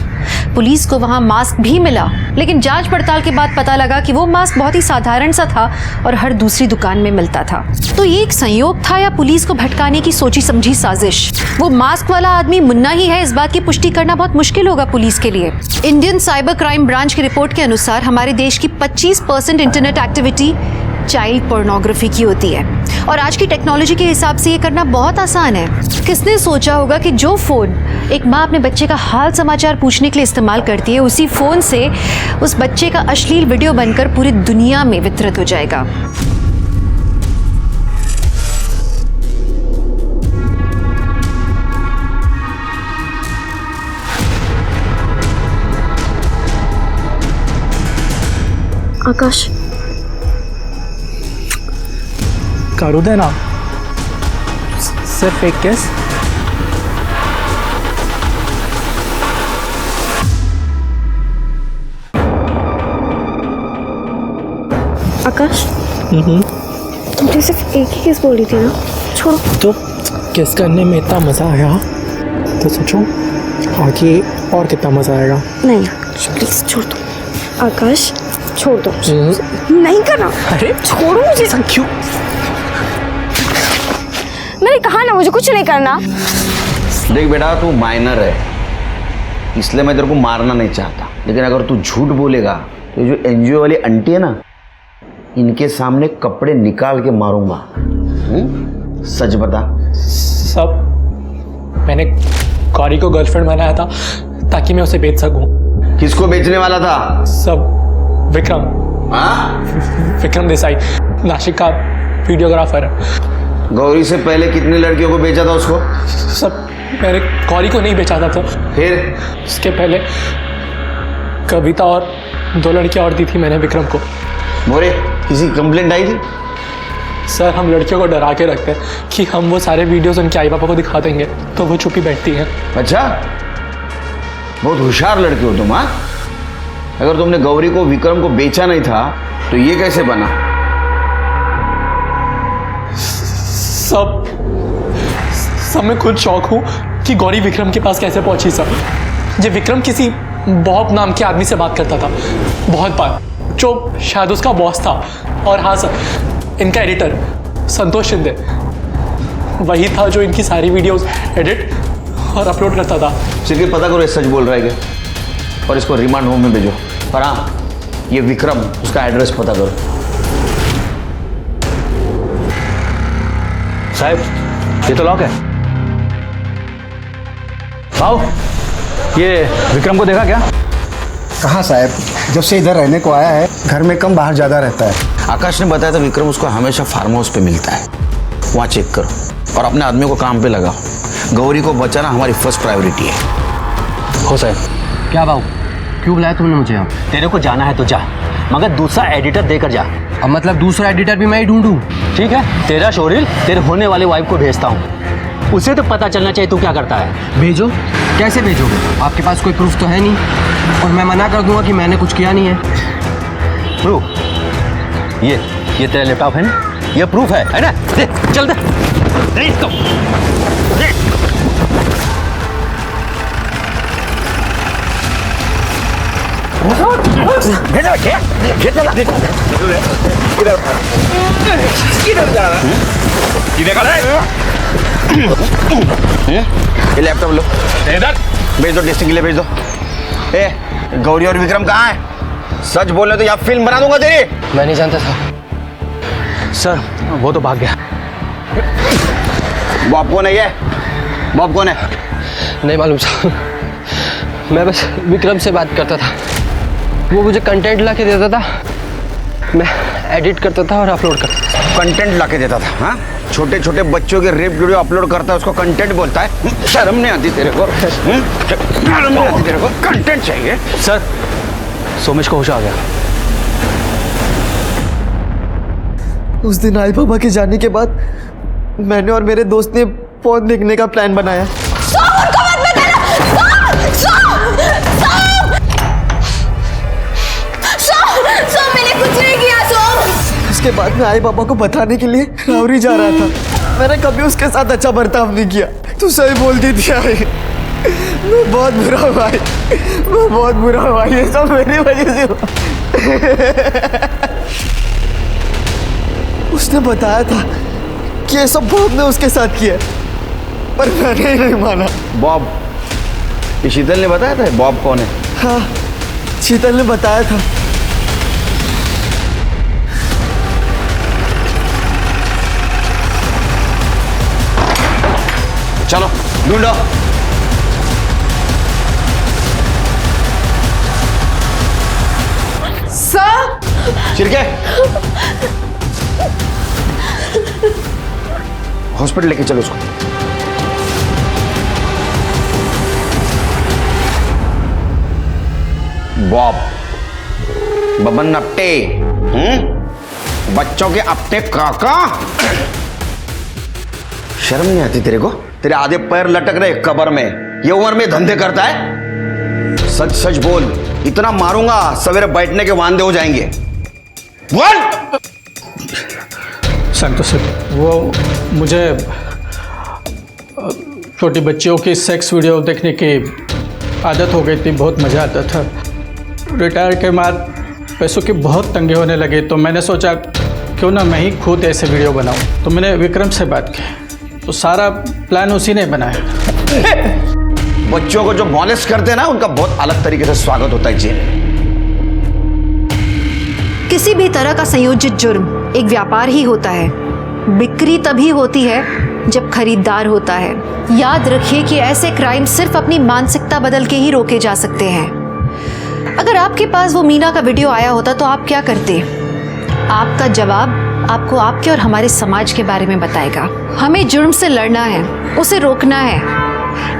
पुलिस को वहां मास्क भी मिला, लेकिन जांच पड़ताल के बाद पता लगा कि वो मास्क बहुत ही साधारण सा था और हर दूसरी दुकान में मिलता था। तो ये एक संयोग था या पुलिस को भटकाने की सोची समझी साजिश? वो मास्क वाला आदमी मुन्ना ही है, इस बात की पुष्टि करना बहुत मुश्किल होगा पुलिस के लिए। इंडियन साइबर क्राइम ब्रांच की रिपोर्ट के अनुसार हमारे देश की 25% इंटरनेट एक्टिविटी चाइल्ड पोर्नोग्राफी की होती है और आज की टेक्नोलॉजी के हिसाब से ये करना बहुत आसान है। किसने सोचा होगा कि जो फोन एक माँ अपने बच्चे का हाल समाचार पूछने के लिए इस्तेमाल करती है, उसी फोन से उस बच्चे का अश्लील वीडियो बनकर पूरी दुनिया में वितरित हो जाएगा। आकाश, करू दे ना, सिर्फ एक केस। आकाश, तुमने सिर्फ एक ही केस बोली थी ना, छोड़ो। तो केस करने में इतना मज़ा आया तो सोचो आगे और कितना मज़ा आएगा। नहीं प्लीज छोड़ दो। आकाश छोड़ दो। नहीं करना। अरे छोड़ो मुझे। क्यों? मैंने कहा ना मुझे कुछ नहीं करना। देख बेटा, तू माइनर है, इसलिए मैं तेरे को मारना नहीं चाहता, लेकिन अगर तू झूठ बोलेगा तो ये जो एनजीओ वाली आंटी है ना, इनके सामने कपड़े निकाल के मारूंगा। सच बता। सब मैंने गौरी को गर्लफ्रेंड बनाया था ताकि मैं उसे बेच सकूं। किसको बेचने वाला था? सब विक्रम। विक्रम देसाई, नासिक का वीडियोग्राफर है। गौरी से पहले कितने लड़कियों को बेचा था उसको? सब। मैंने गौरी को नहीं बेचा था। तो फिर उसके पहले कविता और 2 लड़कियां और दी थी मैंने विक्रम को। मोरे, किसी कंप्लेंट आई थी? सर, हम लड़कियों को डरा के रखते हैं कि हम वो सारे वीडियोस उनके आई पापा को दिखा देंगे तो वो चुप ही बैठती हैं। अच्छा, बहुत होशियार लड़की हो तुम। हाँ, अगर तुमने गौरी को विक्रम को बेचा नहीं था तो ये कैसे बना? सब मैं खुद शौक हूँ कि गौरी विक्रम के पास कैसे पहुंची। सब ये विक्रम किसी बॉब नाम के आदमी से बात करता था बहुत बार, जो शायद उसका बॉस था। और हाँ सर, इनका एडिटर संतोष शिंदे वही था जो इनकी सारी वीडियोस एडिट और अपलोड करता था। चलिए पता करो ये सच बोल रहा है क्या, और इसको रिमांड होम में भेजो। पर हाँ, ये विक्रम, उसका एड्रेस पता करो। साहब, ये तो लॉक है। आओ, ये विक्रम को देखा क्या? कहाँ साहब, जब से इधर रहने को आया है घर में कम बाहर ज़्यादा रहता है। आकाश ने बताया था विक्रम उसको हमेशा फार्म हाउस पे मिलता है, वहाँ चेक करो और अपने आदमियों को काम पे लगाओ। गौरी को बचाना हमारी फर्स्ट प्रायोरिटी है। हो साहब। क्या बाबू, क्यों बुलाया तुमने मुझे यहाँ? तेरे को जाना है तो जा, मगर दूसरा एडिटर देकर जा। अब मतलब दूसरा एडिटर भी मैं ही ढूंढूं? ठीक है, तेरा शोरील तेरे होने वाले वाइफ को भेजता हूँ, उसे तो पता चलना चाहिए तू क्या करता है। भेजो। कैसे भेजोगे? आपके पास कोई प्रूफ तो है नहीं, और मैं मना कर दूंगा कि मैंने कुछ किया नहीं है। प्रूफ? ये तेरा लैपटॉप है ना, ये प्रूफ है ना? दे, चल दे, दे इसको, दे। ये लैपटॉप लो, भेज दो, टेस्टिंग के लिए भेज दो। ए, गौरी और विक्रम कहाँ है? सच बोलने तो यहाँ फिल्म बना दूंगा तेरी। मैं नहीं जानता था सर, वो तो भाग गया। बॉब कौन है? ये बॉब कौन है? नहीं मालूम साहब, मैं बस विक्रम से बात करता था, वो मुझे कंटेंट ला के देता था, मैं एडिट करता था और अपलोड करता था। कंटेंट ला के देता था? हाँ, छोटे छोटे बच्चों के रेप वीडियो अपलोड करता है, उसको कंटेंट बोलता है? शर्म नहीं आती तेरे को? शर्म नहीं आती तेरे को? कंटेंट चाहिए। सर, सोमेश को होश आ गया। उस दिन आई पापा के जाने के बाद मैंने और मेरे दोस्त ने फोन देखने का प्लान बनाया। उसके बाद में आई बाबा को बताने के लिए रावरी जा रहा था। मैंने कभी उसके साथ अच्छा बर्ताव नहीं किया। तू सही बोलती थी आई, मैं बहुत बुरा हूँ भाई, मैं बहुत बुरा हूँ भाई, ये सब मेरी वजह से हुआ। उसने बताया था कि ये सब बॉब ने उसके साथ किया, पर मैंने ही नहीं माना। बॉब? ये शीतल ने बताया था बॉब कौन है? हाँ, शीतल ने बताया था। चलो ढूंढो। सर! चिरके हॉस्पिटल लेके चलो उसको। बॉब, बबन अपटे, बच्चों के अपटे काका। शर्म नहीं आती तेरे को? तेरे आधे पैर लटक रहे कब्र में, ये उम्र में धंधे करता है? सच सच बोल, इतना मारूंगा सवेरे बैठने के वांदे हो जाएंगे। बोल। संतोष वो मुझे छोटी बच्चियों की सेक्स वीडियो देखने की आदत हो गई थी, बहुत मज़ा आता था। रिटायर के बाद पैसों की बहुत तंगी होने लगी, तो मैंने सोचा क्यों ना मैं ही खुद ऐसे वीडियो बनाऊं। तो मैंने विक्रम से बात की, तो सारा प्लान उसी ने बनाया। बच्चों को जो मॉलेस्ट करते हैं ना, उनका बहुत अलग तरीके से स्वागत होता है जी। किसी भी तरह का संयोजित जुर्म एक व्यापार ही होता है। बिक्री तभी होती है जब खरीदार होता है। याद रखिए कि ऐसे क्राइम सिर्फ अपनी मानसिकता बदल के ही रोके जा सकते हैं। अगर आपके पास वो मीना का वीडियो आया होता तो आप क्या करते? आपका जवाब आपको आपके और हमारे समाज के बारे में बताएगा। हमें जुर्म से लड़ना है, उसे रोकना है।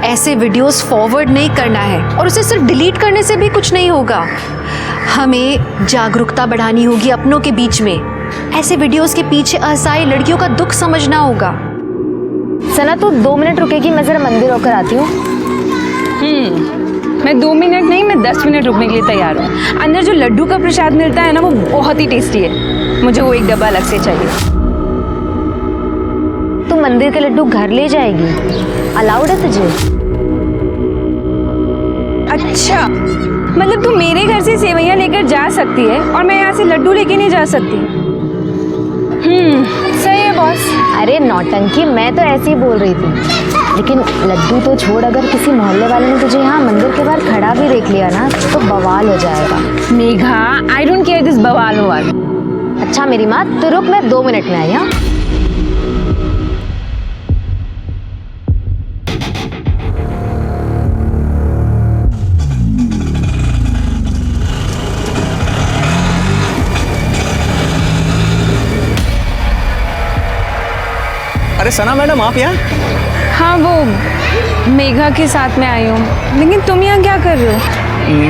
ऐसे वीडियोस फॉरवर्ड नहीं करना है, और उसे सिर्फ डिलीट करने से भी कुछ नहीं होगा। हमें जागरूकता बढ़ानी होगी अपनों के बीच में। ऐसे वीडियोस के पीछे असहाय लड़कियों का दुख समझना होगा। सना तू 2 मिनट रुकेगी, मैं जरा मंदिर होकर आती हूँ। मैं 2 मिनट नहीं, मैं 10 मिनट रुकने के लिए तैयार हूँ। अंदर जो लड्डू का प्रसाद मिलता है ना, वो बहुत ही टेस्टी है। मुझे वो एक डब्बा अलग से चाहिए। तू मंदिर के लड्डू घर ले जाएगी? अलाउड है तुझे? अच्छा, मतलब तू मेरे घर से सेवैयां लेकर जा सकती है और मैं यहाँ से लड्डू लेके नहीं जा सकती? सही है बॉस। अरे नौटंकी, मैं तो ऐसे ही बोल रही थी। लेकिन लड्डू तो छोड़, अगर किसी मोहल्ले वाले ने तुझे यहाँ मंदिर के बाहर खड़ा भी देख लिया ना, तो बवाल हो जाएगा। Megha, I don't care this बवाल ववाल। अच्छा मेरी माँ, तो रुक, मैं 2 मिनट में आई। हाँ, अरे सना मैडम, आप यहाँ? हाँ, वो मेघा के साथ में आई हूँ। लेकिन तुम यहाँ क्या कर रहे हो?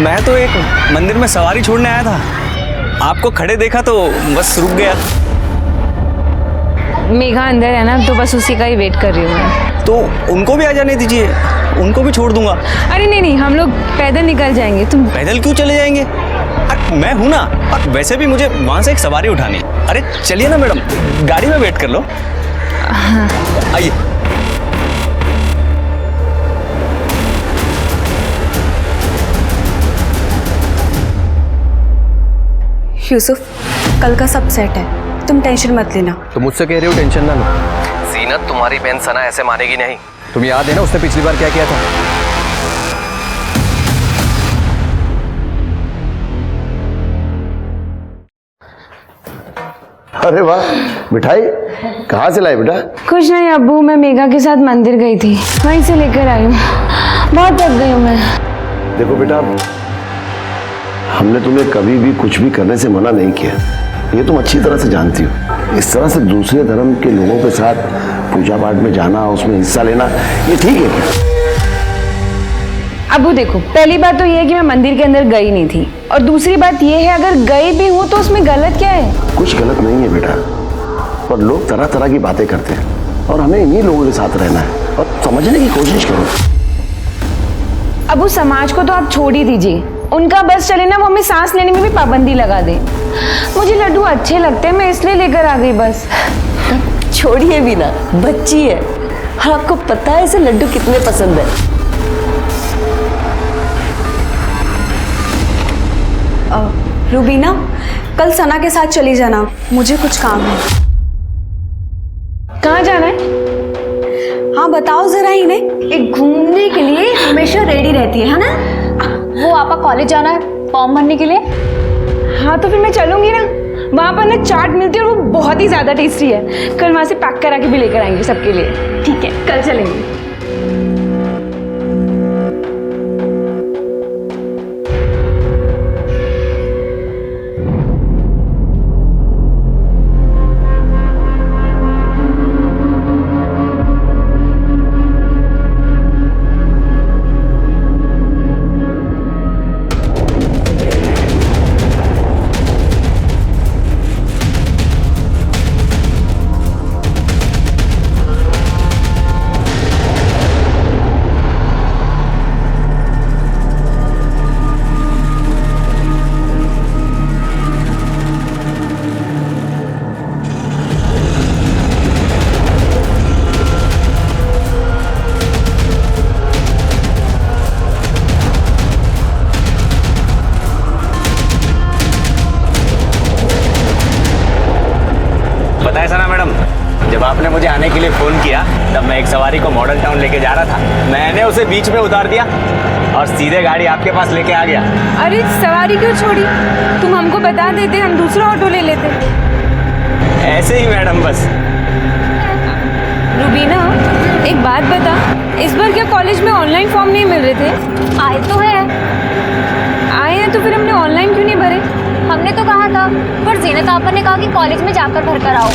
मैं तो एक मंदिर में सवारी छोड़ने आया था, आपको खड़े देखा तो बस रुक गया। मेघा अंदर है ना, तो बस उसी का ही वेट कर रही हूँ मैं। तो उनको भी आ जाने दीजिए, उनको भी छोड़ दूंगा। अरे नहीं नहीं, हम लोग पैदल निकल जाएंगे। तुम पैदल क्यों चले जाएंगे? अरे मैं हूं ना, और वैसे भी मुझे वहां से एक सवारी उठानी है। अरे चलिए ना मैडम, गाड़ी में वेट कर लो। हाँ। आइए। यूसुफ, कल का सब सेट है, तुम टेंशन मत लेना। तुम मुझसे कह रहे हो टेंशन ना लो। जीनत, तुम्हारी बहन सना ऐसे मानेगी नहीं। तुम याद है ना उसने पिछली बार क्या किया था? अरे वाह, मिठाई कहाँ से लाई बेटा? कुछ नहीं अब्बू, मैं मेघा के साथ मंदिर गई थी, वहीं से लेकर आई हूँ। बहुत थक गई हूँ मैं। देखो बेटा, हमने तुम्हें कभी भी कुछ भी करने से मना नहीं किया, ये तुम अच्छी तरह से जानती हो। इस तरह से दूसरे धर्म के लोगों के साथ पूजा पाठ में जाना, उसमें हिस्सा लेना, ये ठीक है क्या? अब्बू देखो, पहली बात तो ये है कि मैं मंदिर के अंदर गई नहीं थी, और दूसरी बात ये है अगर गई भी हूँ तो उसमें गलत क्या है? कुछ गलत नहीं है बेटा, पर लोग तरह तरह की बातें करते हैं और हमें इन्हीं लोगों के साथ रहना है, और समझने की कोशिश करो। अब्बू समाज को तो आप छोड़ ही दीजिए, उनका बस चले ना, वो हमें सांस लेने में भी पाबंदी लगा दे। मुझे लड्डू अच्छे लगते हैं, मैं इसलिए लेकर आ गई बस। छोड़िए भी ना, बच्ची है और आपको पता है इसे लड्डू कितने पसंद है। रूबीना, कल सना के साथ चली जाना, मुझे कुछ काम है। कहाँ जाना है? हाँ बताओ जरा इन्हें। एक घूमने के लिए हमेशा रेडी रहती है ना? वो आपा कॉलेज जाना है फॉर्म भरने के लिए। हाँ तो फिर मैं चलूंगी ना, वहाँ पर ना चाट मिलती है और वो बहुत ही ज़्यादा टेस्टी है। कल वहाँ से पैक करा के भी लेकर आएंगे सबके लिए। ठीक है, कल चलेंगे। बताया सना मैडम, जब आपने मुझे आने के लिए फ़ोन किया तब मैं एक सवारी को मॉडल टाउन लेके जा रहा था। मैंने उसे बीच में उतार दिया और सीधे गाड़ी आपके पास लेके आ गया। अरे सवारी क्यों छोड़ी? तुम हमको बता देते, हम दूसरा ऑटो ले लेते। ऐसे ही मैडम बस। रूबीना, एक बात बता, इस बार क्या कॉलेज में ऑनलाइन फॉर्म नहीं मिल रहे थे? आए तो है। आए हैं तो फिर हमने ऑनलाइन क्यों नहीं भरे? हमने तो कहा था, पर जीनत आपा ने कहा कि कॉलेज में जाकर भर कर आओ।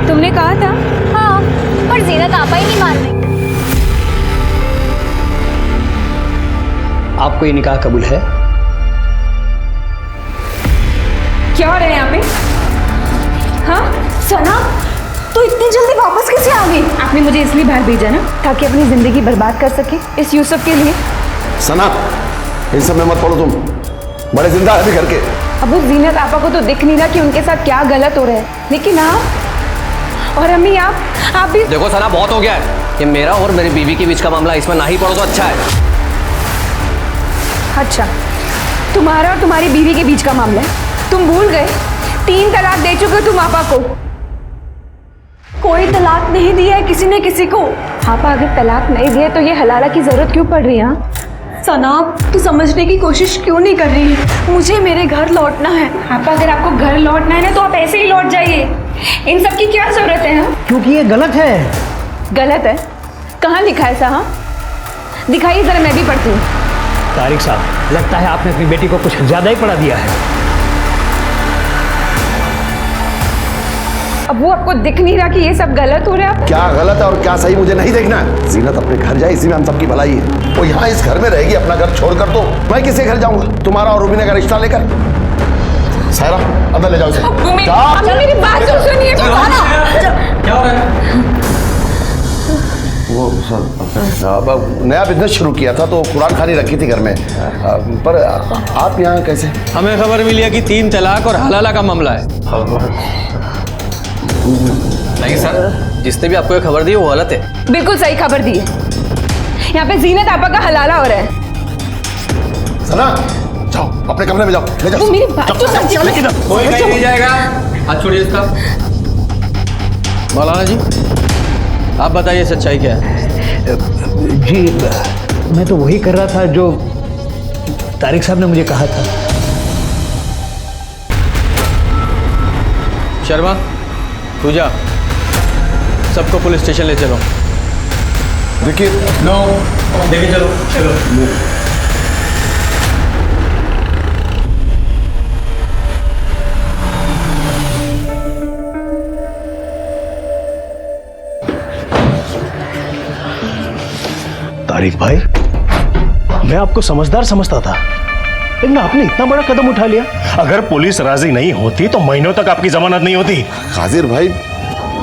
तुमने कहा था? हाँ, पर जीनत आपा ही नहीं मान रही। आपको ये निकाह कबूल है? क्या हो रहा है यहाँ पे? हाँ सना, तो इतनी जल्दी वापस कैसे आ गई? आपने मुझे इसलिए बाहर भेजा ना, ताकि अपनी जिंदगी बर्बाद कर सके इस यूसुफ के लिए। सना, इन सब में मत पड़ो तुम, बड़े जिंदा है अभी घर के। अब वो जीनत आपा को तो दिख नहीं रहा कि उनके साथ क्या गलत हो रहा है, लेकिन आप और अम्मी आप भी। देखो सना, बहुत हो गया है। ये मेरा और मेरी बीवी के बीच का मामला, इसमें ना ही पड़ो तो अच्छा है। अच्छा, तुम्हारा और तुम्हारी बीवी के बीच का मामला है? तुम भूल गए 3 तलाक दे चुके तुम आपा को। कोई तलाक नहीं दिया है किसी ने किसी को। आपा अगर तलाक नहीं दिए तो ये हलाला की जरूरत क्यों पड़ रही है? सना, तू समझने की कोशिश क्यों नहीं कर रही है? मुझे मेरे घर लौटना है। आपा अगर आपको घर लौटना है ना तो आप ऐसे ही लौट जाइए, इन सब की क्या जरूरत है? क्योंकि ये गलत है। गलत है? कहाँ लिखा है साहब? दिखाइए जरा, मैं भी पढ़ती हूँ। तारिक साहब, लगता है आपने अपनी बेटी को कुछ ज्यादा ही पढ़ा दिया है। अब वो आपको दिख नहीं रहा कि ये सब गलत हो रहा है? क्या गलत है और क्या सही मुझे नहीं देखना है। जीनत अपने घर जाए, इसी में हम सबकी भलाई है। वो यहाँ इस घर में रहेगी, अपना घर छोड़कर तो मैं किसके घर जाऊंगा? तुम्हारा और रूबीना का रिश्ता लेकर। सायरा, अंदर ले जाओ इसे। मेरी बात तो सुनिए। क्या हो रहा है? वो सर, नया बिजनेस शुरू किया था तो कुरान खानी रखी थी घर में। पर आप यहाँ कैसे? हमें खबर मिली है कि 3 तलाक और हलाला का मामला है। नहीं सर, जिसने भी आपको ये खबर दी वो गलत है। बिल्कुल सही खबर दी है। यहाँ पे जीनत आपा का हलाला हो रहा है। सना, जाओ अपने कमरे में जाओ, ले जाओ। मेरी बात तो समझो। कोई कहीं नहीं जाएगा। हाथ छोड़िए इसका। मौलाना जी, आप बताइए सच्चाई क्या है? जी, मैं तो वही कर रहा था जो तारिक साहब ने मुझे कहा था। शर्मा, पूजा, सबको पुलिस स्टेशन ले चलो। देखिए, नो, लेके चलो। चलो। तारिक भाई, मैं आपको समझदार समझता था, लेकिन आपने इतना बड़ा कदम उठा लिया। अगर पुलिस राजी नहीं होती तो महीनों तक आपकी जमानत नहीं होती। हाजिर भाई,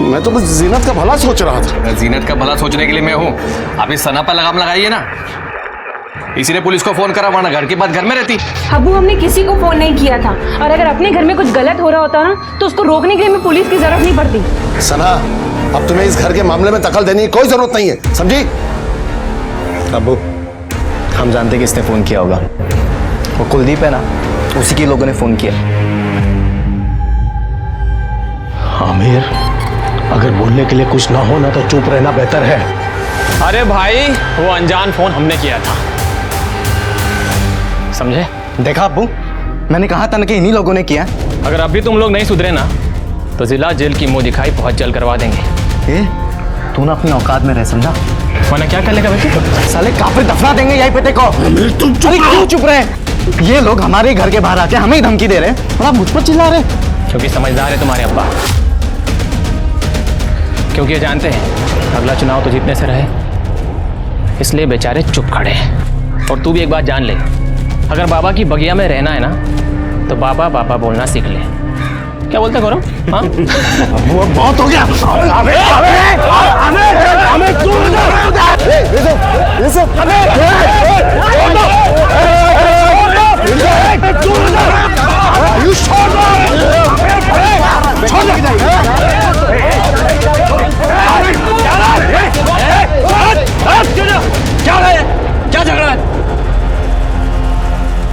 मैं तो बस जीनत का भला सोच रहा था। जीनत का भला सोचने के लिए मैं हूँ, आप इस सना पर लगाम लगाइए ना। इसीलिए पुलिस को फोन करा, वरना घर के बाद घर में रहती। अबू हमने किसी को फोन नहीं किया था, और अगर अपने घर में कुछ गलत हो रहा होता ना तो उसको रोकने के लिए हमें पुलिस की जरूरत नहीं पड़ती। सना, अब तुम्हें इस घर के मामले में दखल देने की कोई जरूरत नहीं है, समझी? अबू, हम जानते किसने फोन किया होगा। वो कुलदीप है ना, उसी के लोगों ने फोन किया। आमिर, अगर बोलने के लिए कुछ ना हो ना तो चुप रहना बेहतर है। अरे भाई, वो अनजान फोन हमने किया था, समझे? देखा अब्बू, मैंने कहा था ना कि इन्हीं लोगों ने किया। अगर अभी तुम लोग नहीं सुधरे ना तो जिला जेल की मुंह दिखाई बहुत जल्द करवा देंगे। तू ना अपनी औकात में रह, समझा? वरना क्या कर लेगा बेटे? साले काफिर दफना देंगे यहीं पे देखो। तुम क्यों चुप रहे? ये लोग हमारे घर के बाहर आके हमें ही धमकी दे रहे हैं और आप मुझ पर चिल्ला रहे हैं। क्योंकि समझदार है तुम्हारे अब्बा, क्योंकि ये जानते हैं अगला चुनाव तो जीतने से रहे, इसलिए बेचारे चुप खड़े हैं। और तू भी एक बात जान ले, अगर बाबा की बगिया में रहना है ना तो बाबा बाबा बोलना सीख ले। क्या बोलते गौरव? हाँ? वो बहुत हो गया। क्या झगड़ा है?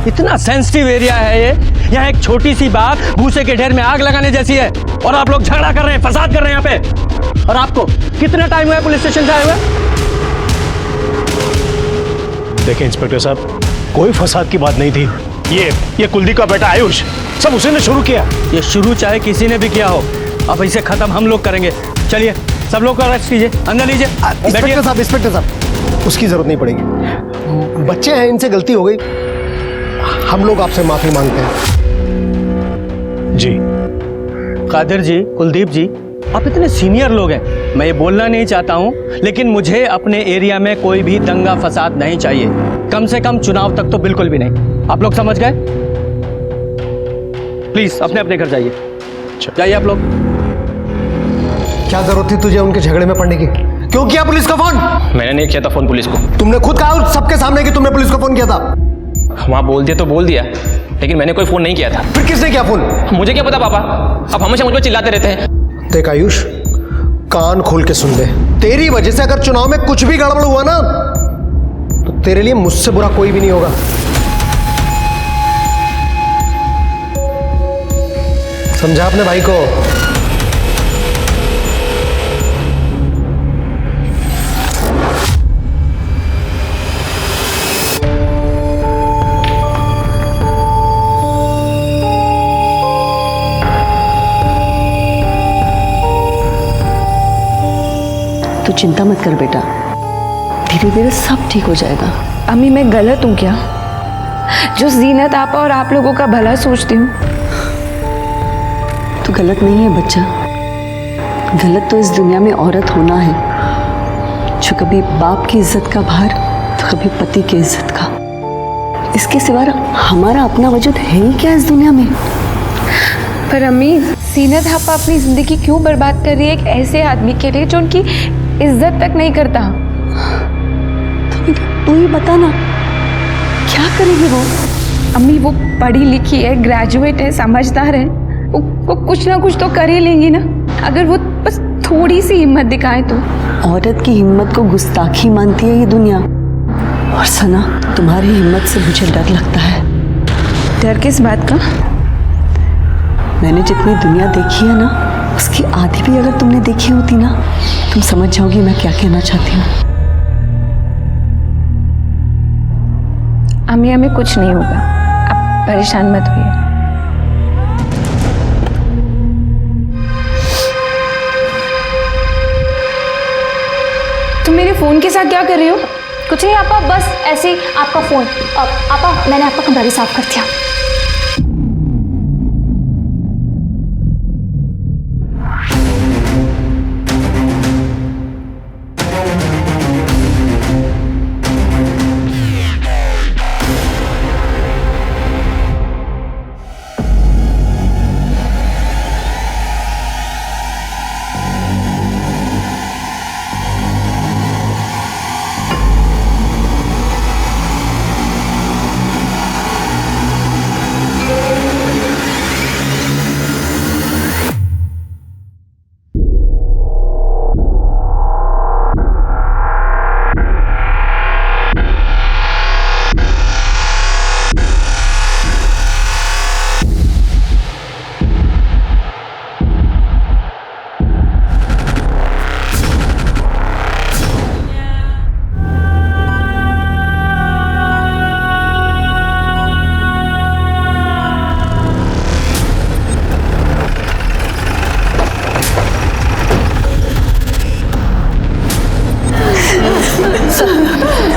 इतना सेंसिटिव एरिया है ये, यहाँ एक छोटी सी बात भूसे के ढेर में आग लगाने जैसी है, और आप लोग झगड़ा कर रहे हैं, फसाद कर रहे हैं यहाँ पे। और आपको कितना टाइम हुआ है पुलिस स्टेशन से आए हुए? देखिए इंस्पेक्टर साहब, कोई फसाद की बात नहीं थी। ये कुलदीप का बेटा आयुष, सब उसी ने शुरू किया। ये शुरू चाहे किसी ने भी किया हो, अब इसे खत्म हम लोग करेंगे। चलिए सब लोग को अरेस्ट कीजिए, अंदर लीजिए। इंस्पेक्टर साहब, उसकी जरूरत नहीं पड़ेगी। बच्चे हैं, इनसे गलती हो गई, हम लोग आपसे माफी मांगते हैं। जी कादिर जी, कुलदीप जी, आप इतने सीनियर लोग हैं, मैं ये बोलना नहीं चाहता हूँ, लेकिन मुझे अपने एरिया में कोई भी दंगा फसाद नहीं चाहिए, कम से कम चुनाव तक तो बिल्कुल भी नहीं। आप लोग समझ गए? प्लीज अपने अपने घर जाइए, जाइए आप लोग। क्या जरूरत थी तुझे उनके झगड़े में पड़ने की? क्यों किया पुलिस को फोन? मैंने नहीं किया था फोन पुलिस को। तुमने खुद कहा सबके सामने कि तुमने पुलिस को फोन किया था। वहाँ बोल दिया तो बोल दिया, लेकिन मैंने कोई फोन नहीं किया था। फिर किसने किया फोन? मुझे क्या पता पापा, अब हमेशा मुझ पर चिल्लाते रहते हैं। देख आयुष, कान खोल के सुन ले, तेरी वजह से अगर चुनाव में कुछ भी गड़बड़ हुआ ना तो तेरे लिए मुझसे बुरा कोई भी नहीं होगा। समझा अपने भाई को? तो चिंता मत कर बेटा, धीरे धीरे सब ठीक हो जाएगा। अम्मी मैं गलत हूँ क्या, जो जीनत आपा और आप लोगों का भला सोचती हूँ? तू गलत नहीं है बच्चा, गलत तो इस दुनिया में औरत होना है, जो कभी बाप की इज्जत का भार तो कभी पति की इज्जत का। इसके सिवा हमारा अपना वजूद है ही क्या इस दुनिया में? पर अम्मी, जीनत आपा अपनी जिंदगी क्यों बर्बाद कर रही है एक ऐसे आदमी के लिए जो उनकी इज्जत तक नहीं करता? तू ही बता ना, क्या करेगी वो? अम्मी वो पढ़ी लिखी है, ग्रेजुएट है, समझदार है, वो कुछ ना कुछ तो कर ही लेंगी ना, अगर वो बस थोड़ी सी हिम्मत दिखाए तो। औरत की हिम्मत को गुस्ताखी मानती है ये दुनिया, और सना तुम्हारी हिम्मत से मुझे डर लगता है। डर किस बात का? मैंने जितनी दुनिया देखी है ना, उसकी आधी भी अगर तुमने देखी होती ना, तुम समझ जाओगी मैं क्या कहना चाहती हूँ। अम्मी हमें कुछ नहीं होगा, आप परेशान मत होइए। तुम मेरे फोन के साथ क्या कर रही हो? कुछ नहीं आपा, बस ऐसे ही आपका फोन। आपा मैंने आपका कमरा भी साफ कर दिया।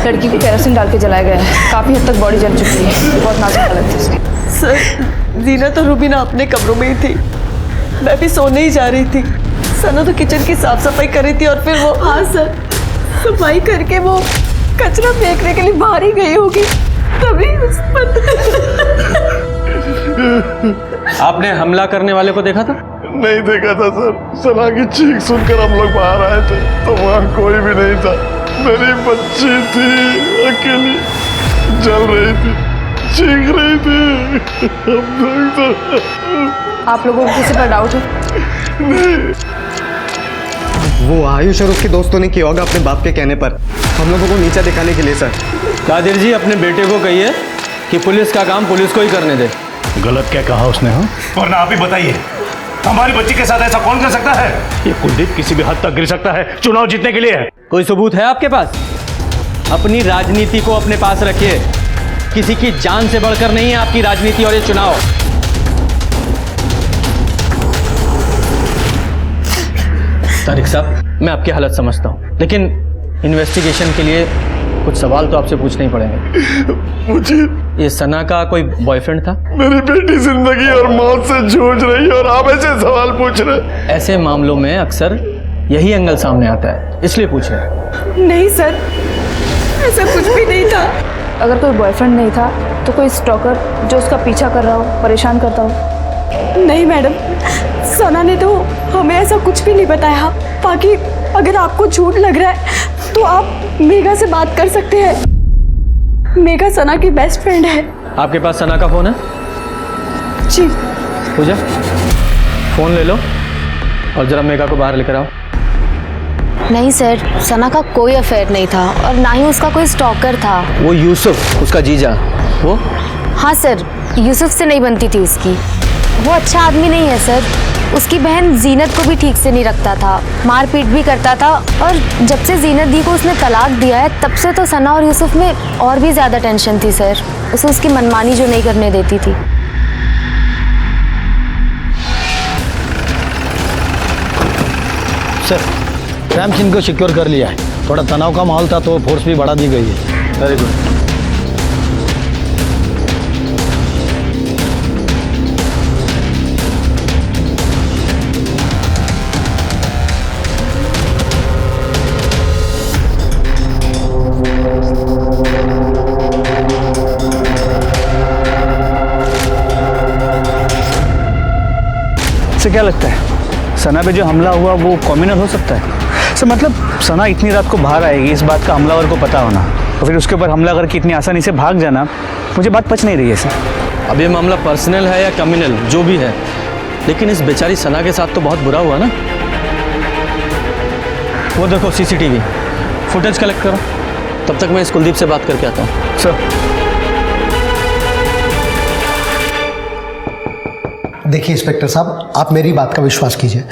लड़की को केरोसिन डाल के जलाया गया है। काफ़ी हद तक बॉडी जल चुकी है। बहुत नाजुक हालत है उसकी। सर जीनत और रूबीना अपने कमरों में ही थी, मैं भी सोने ही जा रही थी। सना तो किचन की साफ सफाई कर रही थी और फिर वो, हाँ सर, सफाई करके वो कचरा फेंकने के लिए बाहर ही गई होगी, तभी उस पर। आपने हमला करने वाले को देखा था? नहीं देखा था सर। सना की चीख सुनकर हम लोग बाहर आए थे तो वहाँ कोई भी नहीं था। मेरी बच्ची थी, अकेली जल रही थी, चीख रही थी। आप लोगों को किसी पर डाउट है? नहीं। वो आयुष और उसके दोस्तों ने किया होगा अपने बाप के कहने पर, हम लोगों को नीचा दिखाने के लिए सर। कादिर जी अपने बेटे को कहिए कि पुलिस का काम पुलिस को ही करने दे। गलत क्या कहा उसने? हाँ, वरना आप ही बताइए, हमारी बच्ची के साथ ऐसा कौन कर सकता है? ये कुलदीप किसी भी हद तक गिर सकता है चुनाव जीतने के लिए। कोई सबूत है आपके पास? अपनी राजनीति को अपने पास रखिए, किसी की जान से बढ़कर नहीं है आपकी राजनीति और ये चुनाव। तारिक साहब, मैं आपकी हालत समझता हूं, लेकिन इन्वेस्टिगेशन के लिए कुछ सवाल तो आपसे पूछने ही पड़ेंगे। मुझे ये सना का कोई बॉयफ्रेंड था? मेरी बेटी जिंदगी और मौत से जूझ रही है और आप ऐसे सवाल पूछ रहे? ऐसे मामलों में अक्सर यही एंगल सामने आता है, इसलिए पूछ रहे। नहीं सर, ऐसा कुछ भी नहीं था। अगर कोई बॉयफ्रेंड नहीं था तो कोई स्टॉकर जो उसका पीछा कर रहा हो, परेशान करता हो? नहीं मैडम, सना ने तो हमें ऐसा कुछ भी नहीं बताया। बाकी अगर आपको झूठ लग रहा है तो आप मेघा से बात कर सकते हैं। मेघा सना की बेस्ट फ्रेंड है। आपके पास सना का फोन है? जी। पूजा, फोन ले लो और जरा मेघा को बाहर लेकर आओ। नहीं सर, सना का कोई अफेयर नहीं था और ना ही उसका कोई स्टॉकर था। वो यूसुफ, उसका जीजा, वो? हाँ सर, यूसुफ से नहीं बनती थी उसकी। वो अच्छा आदमी नहीं है सर। उसकी बहन जीनत को भी ठीक से नहीं रखता था, मारपीट भी करता था, और जब से जीनत दी को उसने तलाक दिया है तब से तो सना और यूसुफ में और भी ज़्यादा टेंशन थी सर। उसे उसकी मनमानी जो नहीं करने देती थी। सर, रैम सिंह को सिक्योर कर लिया है। थोड़ा तनाव का माहौल था तो फोर्स भी बढ़ा दी गई है। Very good. से क्या लगता है सना पे जो हमला हुआ वो कॉम्युनल हो सकता है? सर मतलब सना इतनी रात को बाहर आएगी, इस बात का हमलावर को पता होना, और फिर उसके ऊपर हमला करके इतनी आसानी से भाग जाना, मुझे बात पच नहीं रही है सर। अब ये मामला पर्सनल है या कम्युनल जो भी है, लेकिन इस बेचारी सना के साथ तो बहुत बुरा हुआ ना। वो देखो सीसीटीवी फुटेज कलेक्ट करो, तब तक मैं इस कुलदीप से बात करके आता हूँ। सर देखिए इंस्पेक्टर साहब, आप मेरी बात का विश्वास कीजिए,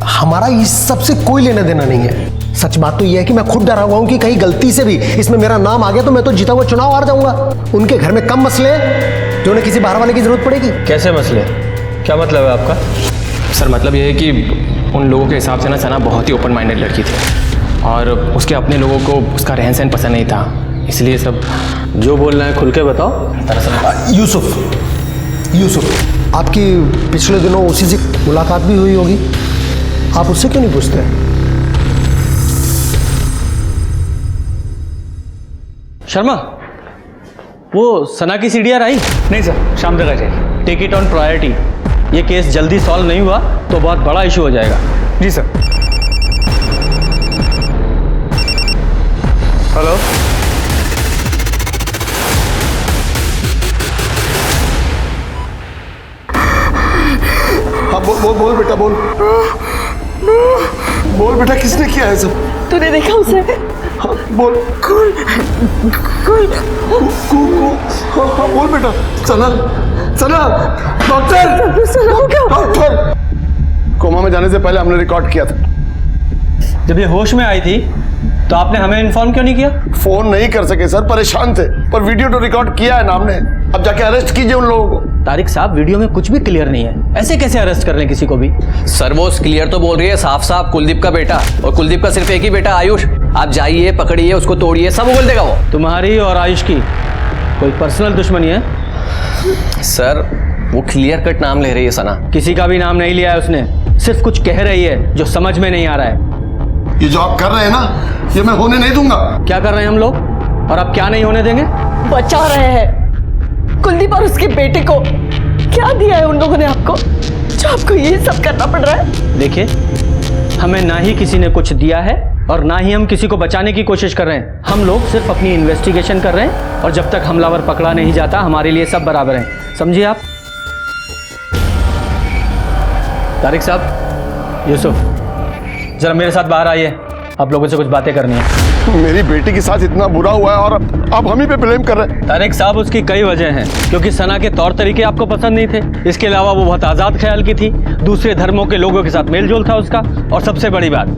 हमारा इस सब से कोई लेना देना नहीं है। सच बात तो यह है कि मैं खुद डरा हुआ हूं कि कहीं गलती से भी इसमें मेरा नाम आ गया तो मैं तो जीता हुआ चुनाव हार जाऊंगा। उनके घर में कम मसले जो उन्हें किसी बाहर वाले की जरूरत पड़ेगी। कैसे मसले? क्या मतलब है आपका? सर मतलब ये है कि उन लोगों के हिसाब से ना सना बहुत ही ओपन माइंडेड लड़की थी और उसके अपने लोगों को उसका रहन सहन पसंद नहीं था, इसलिए सब। जो बोलना है खुल के बताओ। दरअसल यूसुफ, आपकी पिछले दिनों उसी से मुलाकात भी हुई होगी, आप उससे क्यों नहीं पूछते? शर्मा, वो सना की सीडीआर आई? नहीं सर, शाम तक आ जाएगी। Take it on priority. ये केस जल्दी सॉल्व नहीं हुआ तो बहुत बड़ा इशू हो जाएगा। जी सर। हेलो, हाँ बोल बेटा, बोल बेटा, किसने किया है सब? तूने देखा उसे? हाँ बोल। हाँ बोल बेटा। सना, डॉक्टर। कोमा में जाने से पहले हमने रिकॉर्ड किया था। जब ये होश में आई थी तो आपने हमें इन्फॉर्म क्यों नहीं किया? फोन नहीं कर सके सर, परेशान थे, पर वीडियो तो रिकॉर्ड किया है ना हमने। अब जाके अरेस्ट कीजिए उन लोगों को। तारिक साहब, वीडियो में कुछ भी क्लियर नहीं है, ऐसे कैसे अरेस्ट कर लें किसी को भी? सर वो क्लियर तो बोल रही है साफ साफ कुलदीप का बेटा, और कुलदीप का सिर्फ एक ही बेटा आयुष। आप जाइए, पकड़िए उसको, तोड़िए, सब बोल देगा वो। तुम्हारी और आयुष की कोई पर्सनल दुश्मनी है? सर वो क्लियर कट नाम ले रही है सना। किसी का भी नाम नहीं लिया है उसने, सिर्फ कुछ कह रही है जो समझ में नहीं आ रहा है। ये जो आप कर रहे हैं ना, ये मैं होने नहीं दूंगा। क्या कर रहे हैं हम लोग, और आप क्या नहीं होने देंगे? बचा रहे हैं कुलदीप और उसके बेटे को। क्या दिया है उन लोगों ने आपको जो आपको ये सब करना पड़ रहा है? देखिए, हमें ना ही किसी ने कुछ दिया है और ना ही हम किसी को बचाने की कोशिश कर रहे हैं। हम लोग सिर्फ अपनी इन्वेस्टिगेशन कर रहे हैं, और जब तक हमलावर पकड़ा नहीं जाता हमारे लिए सब बराबर हैं, समझिए आप। तारिक साहब, यूसुफ, जरा मेरे साथ बाहर आइए, आप लोगों से कुछ बातें करनी है। मेरी बेटी के साथ इतना बुरा हुआ है और अब हम ही पे ब्लेम कर रहे हैं। तारिक साहब, उसकी कई वजह हैं, क्योंकि सना के तौर तरीके आपको पसंद नहीं थे। इसके अलावा वो बहुत आज़ाद ख्याल की थी, दूसरे धर्मों के लोगों के साथ मेल जोल था उसका, और सबसे बड़ी बात,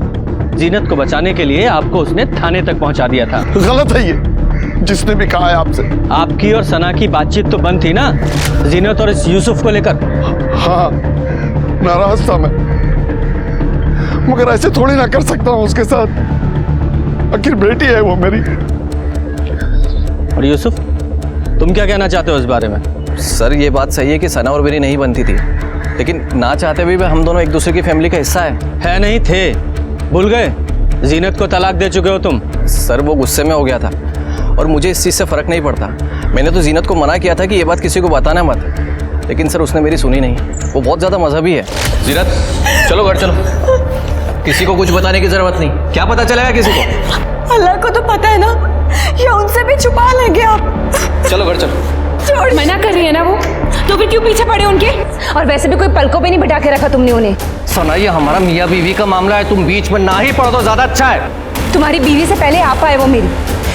जीनत को बचाने के लिए आपको उसने थाने तक पहुंचा दिया था। गलत है ये, जिसने भी कहा है आपसे। आपकी और सना की बातचीत तो बंद थी ना, जीनत और इस यूसुफ को लेकर। हाँ, नाराज था मैं, मगर ऐसे थोड़ी ना कर सकता हूँ उसके साथ, आखिर बेटी है वो मेरी। और यूसुफ, तुम क्या कहना चाहते हो इस बारे में? सर ये बात सही है कि सना और मेरी नहीं बनती थी, लेकिन ना चाहते भी हम दोनों एक दूसरे की फैमिली का हिस्सा है नहीं थे? भूल गए? जीनत को तलाक दे चुके हो तुम। सर वो गुस्से में हो गया था, और मुझे इस चीज़ से फ़र्क नहीं पड़ता। मैंने तो जीनत को मना किया था कि ये बात किसी को बताना मत, लेकिन सर उसने मेरी सुनी नहीं। वो बहुत ज़्यादा मजहबी है। जीनत चलो घर चलो, किसी को कुछ बताने की ज़रूरत नहीं। क्या पता चलेगा किसी को? अल्लाह को तो पता है ना, या उनसे भी छुपा लेंगे आप। चलो घर चलो। मना कर रही है ना वो, तो फिर क्यों पीछे पड़े उनके? और वैसे भी कोई पलकों पे नहीं बिठा के रखा तुमने उन्हें। सना ये हमारा मियाँ बीवी का मामला है, तुम बीच में ना ही पड़ो तो ज़्यादा अच्छा है। तुम्हारी बीवी से पहले आप आए वो मेरी,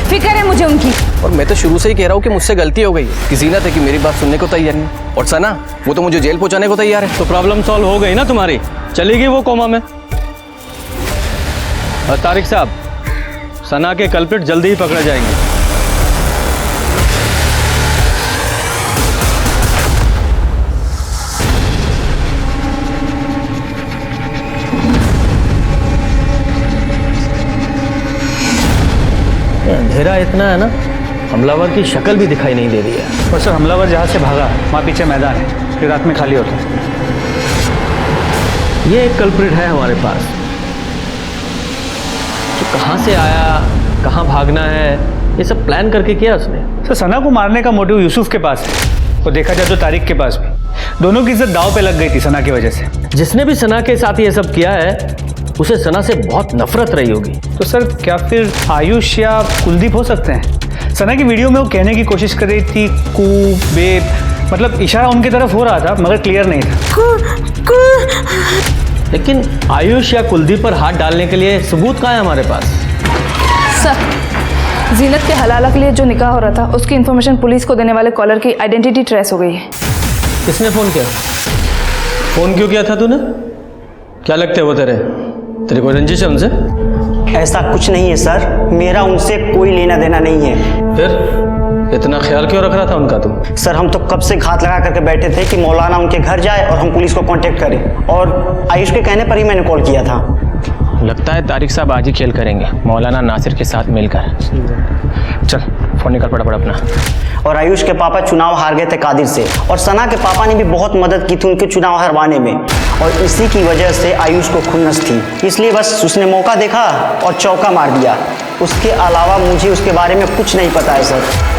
फिक्र है मुझे उनकी। और मैं तो शुरू से ही कह रहा हूँ कि मुझसे गलती हो गई कि जीनत है कि मेरी बात सुनने को तैयार नहीं, और सना वो तो मुझे जेल पहुँचाने को तैयार है। तो प्रॉब्लम सॉल्व हो गई ना तुम्हारी, चलेगी वो कोमा में। और तारिक साहब, सना के कल्प्रिट जल्दी ही पकड़े जाएंगे। अंधेरा इतना है ना, हमलावर की शक्ल भी दिखाई नहीं दे रही है। और सर, हमलावर जहाँ से भागा वहाँ पीछे मैदान है, फिर रात में खाली होता है। ये एक कल्प्रिट है हमारे पास, तो कहाँ से आया, कहाँ भागना है, ये सब प्लान करके किया उसने। सर, सना को मारने का मोटिव यूसुफ के पास है, और देखा जाए तो तारिक के पास भी। दोनों की इज्जत दांव पे लग गई थी सना की वजह से। जिसने भी सना के साथ ये सब किया है उसे सना से बहुत नफरत रही होगी। तो सर, क्या फिर आयुष या कुलदीप हो सकते हैं? सना की वीडियो में वो कहने की कोशिश कर रही थी कू बेब, मतलब इशारा उनकी तरफ हो रहा था, मगर क्लियर नहीं था। लेकिन आयुष या कुलदीप पर हाथ डालने के लिए सबूत कहाँ है हमारे पास? सर, जीनत के हलाला के लिए जो निकाह हो रहा था, उसकी इन्फॉर्मेशन पुलिस को देने वाले कॉलर की आइडेंटिटी ट्रेस हो गई है। किसने फ़ोन किया? फ़ोन क्यों किया था तूने? क्या लगते हैं वो तेरी कोई रंजिश है उनसे? ऐसा कुछ नहीं है सर, मेरा उनसे कोई लेना देना नहीं है। फिर इतना ख्याल क्यों रख रहा था उनका तुम? सर, हम तो कब से घात लगा करके बैठे थे कि मौलाना उनके घर जाए और हम पुलिस को कांटेक्ट करें, और आयुष के कहने पर ही मैंने कॉल किया था। लगता है तारिक साहब आज ही खेल करेंगे मौलाना नासिर के साथ मिलकर। चल फ़ोन निकाल पड़ा अपना। और आयुष के पापा चुनाव हार गए थे कादिर से, और सना के पापा ने भी बहुत मदद की थी उनके चुनाव हरवाने में, और इसी की वजह से आयुष को खुन्नस थी, इसलिए बस उसने मौका देखा और चौका मार दिया। उसके अलावा मुझे उसके बारे में कुछ नहीं पता है सर।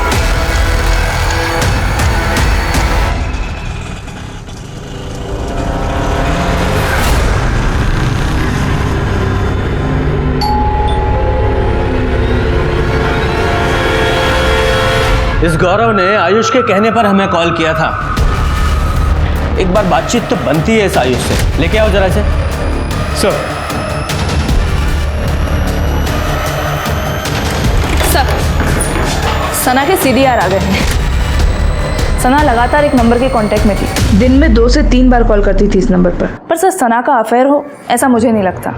इस गौरव ने आयुष के कहने पर हमें कॉल किया था। एक बार बातचीत तो बनती है इस आयुष से, लेके आओ जरा से। सर, सना के सीडीआर आ गए हैं। सना लगातार एक नंबर के कांटेक्ट में थी, दिन में 2 से 3 बार कॉल करती थी इस नंबर पर सर सना का अफेयर हो ऐसा मुझे नहीं लगता।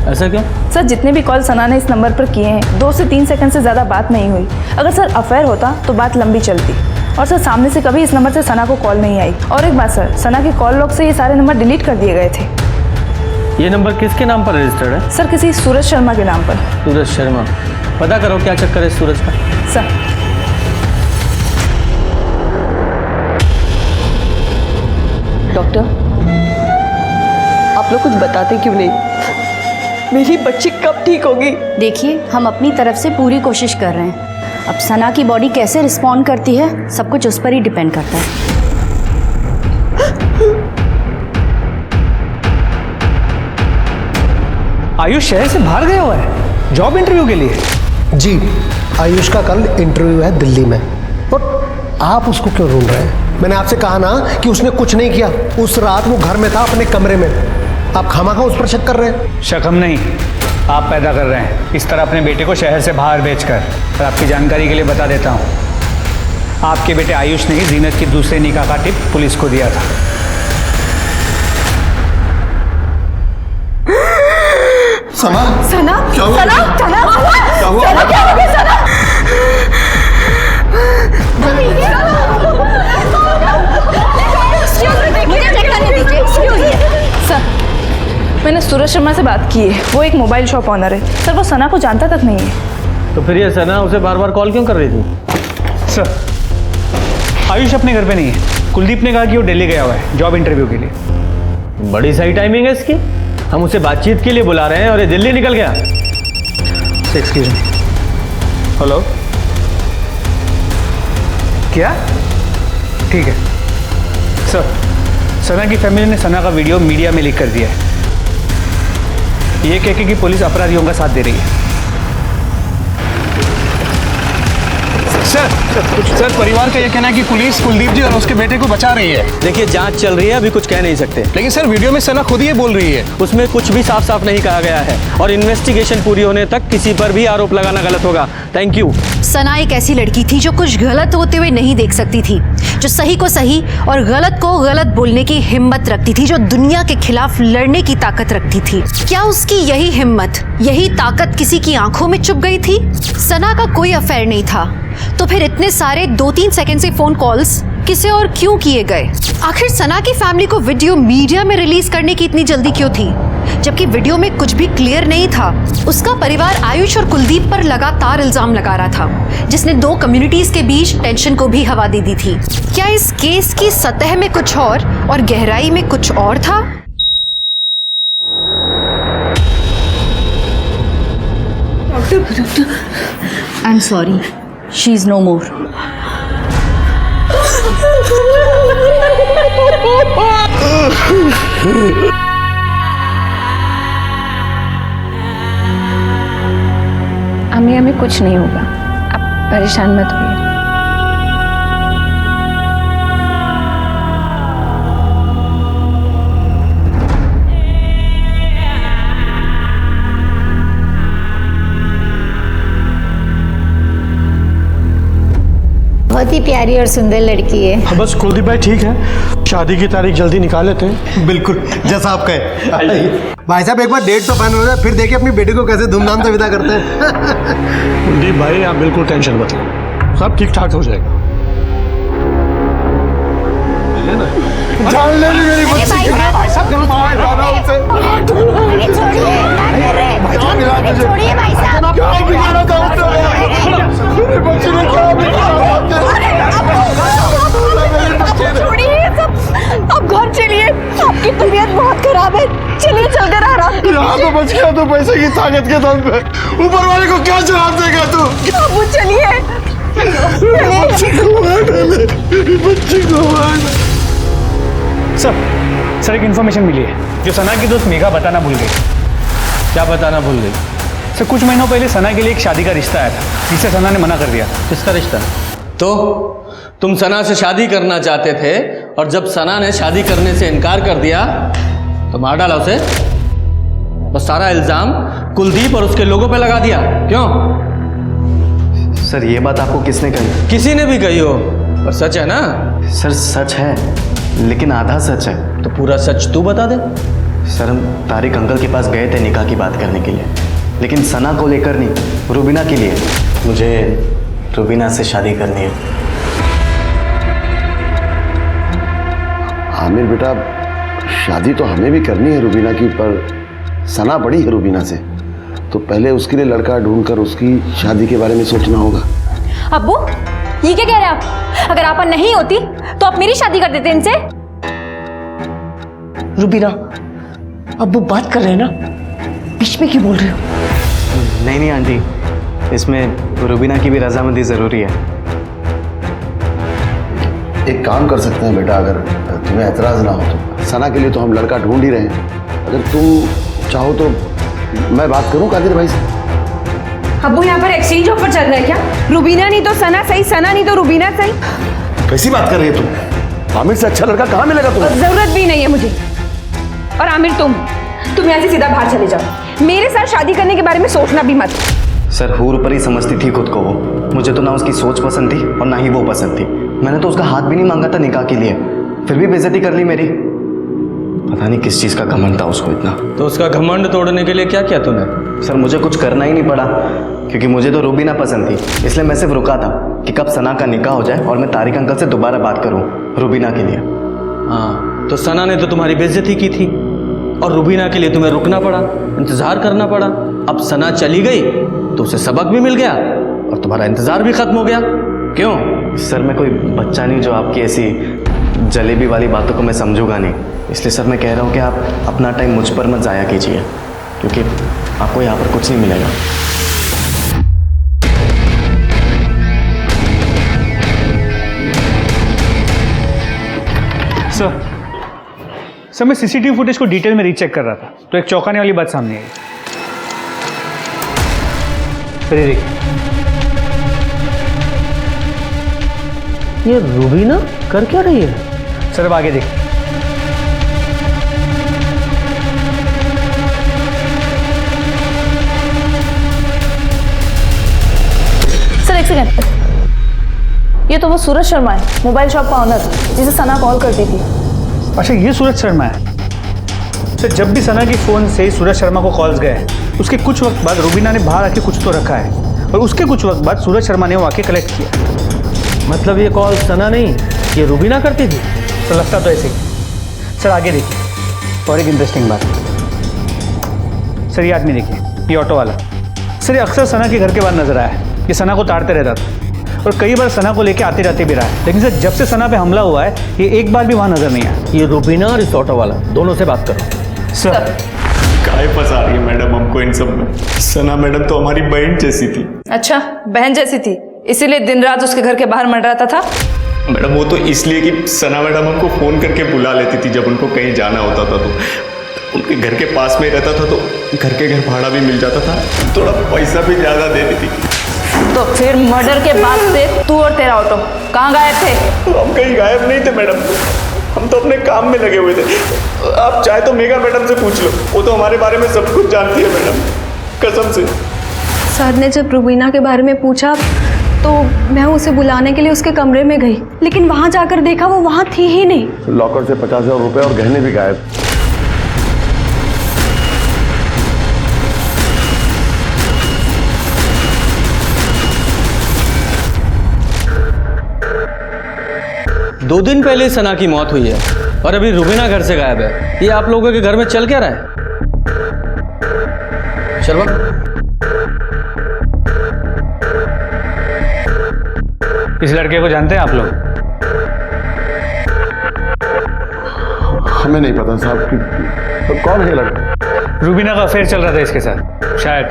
ऐसा क्यों? सर, जितने भी कॉल सना ने इस नंबर पर किए हैं, 2 से 3 सेकंड से ज़्यादा बात नहीं हुई। अगर सर अफेयर होता तो बात लंबी चलती। और सर सामने से कभी इस नंबर से सना को कॉल नहीं आई। और एक बात सर, सना के कॉल लॉग से ये सारे नंबर डिलीट कर दिए गए थे। ये नंबर किसके नाम पर रजिस्टर्ड है? सर किसी सूरज शर्मा के नाम पर। सूरज शर्मा, पता करो क्या चक्कर है सूरज का। सर डॉक्टर, आप लोग कुछ बताते क्यों नहीं? मेरी बच्ची कब ठीक होगी? देखिए, हम अपनी तरफ से पूरी कोशिश कर रहे हैं। अब सना की बॉडी कैसे रिस्पॉन्ड करती है, सब कुछ उस पर ही डिपेंड करता है। आयुष शहर से बाहर गया हुआ है जॉब इंटरव्यू के लिए? जी, आयुष का कल इंटरव्यू है दिल्ली में। और आप उसको क्यों ढूंढ रहे हैं? मैंने आपसे कहा ना कि उसने कुछ नहीं किया। उस रात वो घर में था अपने कमरे में। आप खामखा उस पर शक कर रहे हैं। शक हम नहीं, आप पैदा कर रहे हैं, इस तरह अपने बेटे को शहर से बाहर भेजकर। और आपकी जानकारी के लिए बता देता हूँ, आपके बेटे आयुष ने ही जीनत की दूसरे निकाह का टिप पुलिस को दिया था। सना, सना, क्या हुआ? सना, सना, क्या हुआ? सना, क्या हो गया सना? सर मैंने सूरज शर्मा से बात की है, वो एक मोबाइल शॉप ऑनर है। सर वो सना को जानता तक नहीं है। तो फिर ये सना उसे बार बार कॉल क्यों कर रही थी? सर आयुष अपने घर पे नहीं है। कुलदीप ने कहा कि वो दिल्ली गया हुआ है जॉब इंटरव्यू के लिए। बड़ी सही टाइमिंग है इसकी। हम उसे बातचीत के लिए बुला रहे हैं और ये दिल्ली निकल गया। Excuse me. हेलो, क्या? ठीक है सर, सना की फैमिली ने सना का वीडियो मीडिया में लीक कर दिया है, ये कह के कि पुलिस अपराधियों का साथ दे रही है। सर परिवार का ये कहना है कि पुलिस कुलदीप जी और उसके बेटे को बचा रही है। देखिए जांच चल रही है, अभी कुछ कह नहीं सकते। लेकिन सर वीडियो में सना खुद ही बोल रही है। उसमें कुछ भी साफ साफ नहीं कहा गया है और इन्वेस्टिगेशन पूरी होने तक किसी पर भी आरोप लगाना गलत होगा। Thank you. सना एक ऐसी लड़की थी जो कुछ गलत होते हुए नहीं देख सकती थी, जो सही को सही और गलत को गलत बोलने की हिम्मत रखती थी, जो दुनिया के खिलाफ लड़ने की ताकत रखती थी। क्या उसकी यही हिम्मत, यही ताकत किसी की आंखों में चुभ गई थी? सना का कोई अफेयर नहीं था, तो फिर इतने सारे 2-3 सेकंड से फोन कॉल्स किसे और क्यों किए गए? आखिर सना की फैमिली को वीडियो मीडिया में रिलीज करने की इतनी जल्दी क्यों थी, जबकि वीडियो में कुछ भी क्लियर नहीं था? उसका परिवार आयुष और कुलदीप पर लगातार इल्जाम लगा रहा था, जिसने 2 कम्युनिटीज के बीच टेंशन को भी हवा दे दी थी। क्या इस केस की सतह में कुछ और गहराई में कुछ और था? I am sorry, she is no more. अम्मी हमें कुछ नहीं होगा, आप परेशान मत होइए। बहुत ही प्यारी और सुंदर लड़की है। बस कुलदीप भाई ठीक है, शादी की तारीख जल्दी निकाल लेते हैं। बिल्कुल जैसा आप कहे। भाई साहब एक बार डेट तो फाइनल हो जाए, फिर देखिए अपनी बेटी को कैसे धूमधाम से विदा करते हैं। कुलदीप भाई आप बिल्कुल टेंशन मत लो, सब ठीक ठाक हो जाएगा। जान ले ली मेरी बच्ची की। भाई साहब चलो मार डाला उसे। छोड़िए भाई साहब। क्या बिगाड़ा था उसने? मेरी बच्ची ने क्या बिगाड़ा? छोड़िए सब, अब घर चलिए, आपकी तबीयत बहुत खराब है। चलिए चलकर आराम कीजिए। यहाँ तो बच गया तो पैसे की ताकत के दम पे, ऊपर वाले को क्या जवाब देगा तू? अब चलिए, बच्ची को मार डाले, मेरी बच्ची को मार डाले। सर एक इन्फॉर्मेशन मिली है जो सना की दोस्त मेघा बताना भूल गई। क्या बताना भूल गई? सर कुछ महीनों पहले सना के लिए एक शादी का रिश्ता आया था, जिसे सना ने मना कर दिया। किसका रिश्ता? तो तुम सना से शादी करना चाहते थे और जब सना ने शादी करने से इनकार कर दिया तो मार डाला उसे। बस सारा इल्जाम कुलदीप और उसके लोगों पे लगा दिया। क्यों? सर ये बात आपको किसने कही? किसी ने भी कही हो, पर सच है ना? सर सच है, लेकिन आधा सच है। तो पूरा सच तू बता दे। सर हम तारिक अंकल के पास गए थे निकाह की बात करने के लिए, लेकिन सना को लेकर नहीं, रुबीना के लिए। मुझे रुबीना से शादी करनी है। आमिर बेटा, शादी तो हमें भी करनी है रुबीना की, पर सना बड़ी है रुबीना से, तो पहले उसके लिए लड़का ढूंढकर उसकी शादी के बारे में सोचना होगा। अब्बू, ये क्या कह रहे हैं आप? अगर आपा नहीं होती तो आप मेरी शादी कर देते इनसे। रुबीना, अब वो बात कर रहे हैं ना, बीच में क्यों बोल रहे हो? नहीं नहीं आंटी, इसमें रुबीना की भी रजामंदी ज़रूरी है। एक काम कर सकते हैं बेटा, अगर तुम्हें एतराज़ ना हो तो। सना के लिए तो हम लड़का ढूंढ ही रहे हैं, अगर तुम चाहो तो मैं बात करूं कादिर भाई से। अब्बू, यहाँ पर एक्सचेंज ऑफर चल रहा है क्या? रुबीना नहीं तो सना सही, सना नहीं तो रुबीना सही। कैसी बात कर रही है तुम? आमिर से अच्छा लड़का कहाँ मिलेगा तुम्हें? जरूरत भी नहीं है मुझे। और आमिर, तुम यहाँ से सीधा बाहर चले जाओ, मेरे साथ शादी करने के बारे में सोचना भी मत। सर हूर पर ही समझती थी खुद को वो। मुझे तो ना उसकी सोच पसंद थी और ना ही वो पसंद थी। मैंने तो उसका हाथ भी नहीं मांगा था निकाह के लिए, फिर भी बेइज्जती कर ली मेरी। पता नहीं किस चीज़ का घमंड था उसको इतना। तो उसका घमंड तोड़ने के लिए क्या किया तूने? सर मुझे कुछ करना ही नहीं पड़ा, क्योंकि मुझे तो रुबीना पसंद थी, इसलिए मैं सिर्फ रुका था कि कब सना का निकाह हो जाए और मैं तारिक अंकल से दोबारा बात करूं रुबीना के लिए। हाँ, तो सना ने तो तुम्हारी बेइज्जती की थी और रुबीना के लिए तुम्हें रुकना पड़ा, इंतजार करना पड़ा। अब सना चली गई तो उसे सबक भी मिल गया और तुम्हारा इंतजार भी खत्म हो गया। क्यों? सर मैं कोई बच्चा नहीं जो आपकी ऐसी जलेबी वाली बातों को मैं समझूंगा नहीं, इसलिए सर मैं कह रहा हूँ कि आप अपना टाइम मुझ पर मत ज़ाया कीजिए, क्योंकि आपको यहाँ पर कुछ नहीं मिलेगा। सर मैं सीसीटीवी फुटेज को डिटेल में रीचेक कर रहा था तो एक चौंकाने वाली बात सामने आई। सर ये देखिए, ये रुबीना कर क्या रही है? सर अब आगे देखिए। सर एक सेकंड, ये तो वो सूरज शर्मा है, मोबाइल शॉप का ऑनर, जिसे सना कॉल करती थी। अच्छा ये सूरज शर्मा है। सर जब भी सना की फ़ोन से सूरज शर्मा को कॉल्स गए, उसके कुछ वक्त बाद रुबीना ने बाहर आके कुछ तो रखा है और उसके कुछ वक्त बाद सूरज शर्मा ने वो आके कलेक्ट किया। मतलब ये कॉल सना नहीं, ये रुबीना करती थी? सर लगता तो ऐसे ही। सर आगे देखिए, और एक इंटरेस्टिंग बात। सर ये आदमी देखिए, ये ऑटो वाला। सर ये अक्सर सना के घर के बाहर नजर आया है, ये सना को ताड़ते रहता था और कई बार सना को लेके आते जाते भी रहा है, लेकिन सर जब से सना पे हमला हुआ है ये एक बार भी वहाँ नजर नहीं आया। ये रुबीना और इस ऑटो वाला दोनों से बात करो। सर काहे फंसा रही है मैडम हमको इन सब में? सना मैडम तो हमारी बहन जैसी थी। अच्छा बहन जैसी थी, इसीलिए दिन रात उसके घर के बाहर मंडराता था? मैडम वो तो इसलिए कि सना मैडम हमको फ़ोन करके बुला लेती थी जब उनको कहीं जाना होता था, तो उनके घर के पास में रहता था तो घर के घर भाड़ा भी मिल जाता था, थोड़ा पैसा भी ज़्यादा दे देती थी। तो फिर मर्डर के बाद से तू और तेरा ऑटो कहाँ गायब थे? हम कहीं गायब नहीं थे मैडम, हम तो अपने काम में लगे हुए थे। आप चाहे तो मेगा मैडम से पूछ लो, वो तो हमारे बारे में सब कुछ जानती है मैडम, कसम से। सर ने जब रुबीना के बारे में पूछा तो मैं उसे बुलाने के लिए उसके कमरे में गई, लेकिन वहाँ जाकर देखा वो वहाँ थी ही नहीं। लॉकर से 50,000 रुपए और गहने भी गायब। दो दिन पहले सना की मौत हुई है और अभी रुबीना घर से गायब है। ये आप लोगों के घर में चल क्या रहा है? शर्मा, इस लड़के को जानते हैं आप लोग? हमें नहीं पता साहब कि तो कौन है लड़का? रुबीना का अफेयर चल रहा था इसके साथ शायद।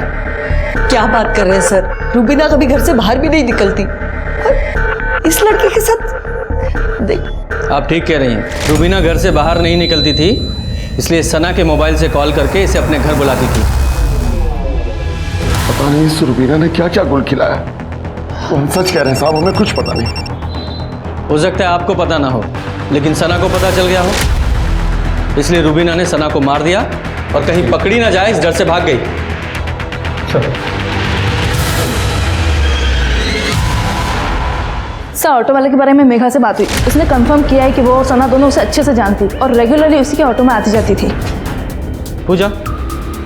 क्या बात कर रहे हैं सर? रुबीना कभी घर से बाहर भी नहीं निकलती और इस लड़के के साथ आप ठीक कह रही हैं, रुबीना घर से बाहर नहीं निकलती थी, इसलिए सना के मोबाइल से कॉल करके इसे अपने घर बुलाती थी। पता नहीं इस रुबीना ने क्या क्या गुल खिलाया। हम सच कह रहे हैं साहब, हमें कुछ पता नहीं। हो सकता है आपको पता ना हो, लेकिन सना को पता चल गया हो, इसलिए रुबीना ने सना को मार दिया और कहीं पकड़ी ना जाए इस डर से भाग गई। सर ऑटो वाले के बारे में मेघा से बात हुई, उसने कंफर्म किया है कि वो और सना दोनों उसे अच्छे से जानती और रेगुलरली उसी के ऑटो में आती जाती थी। पूजा,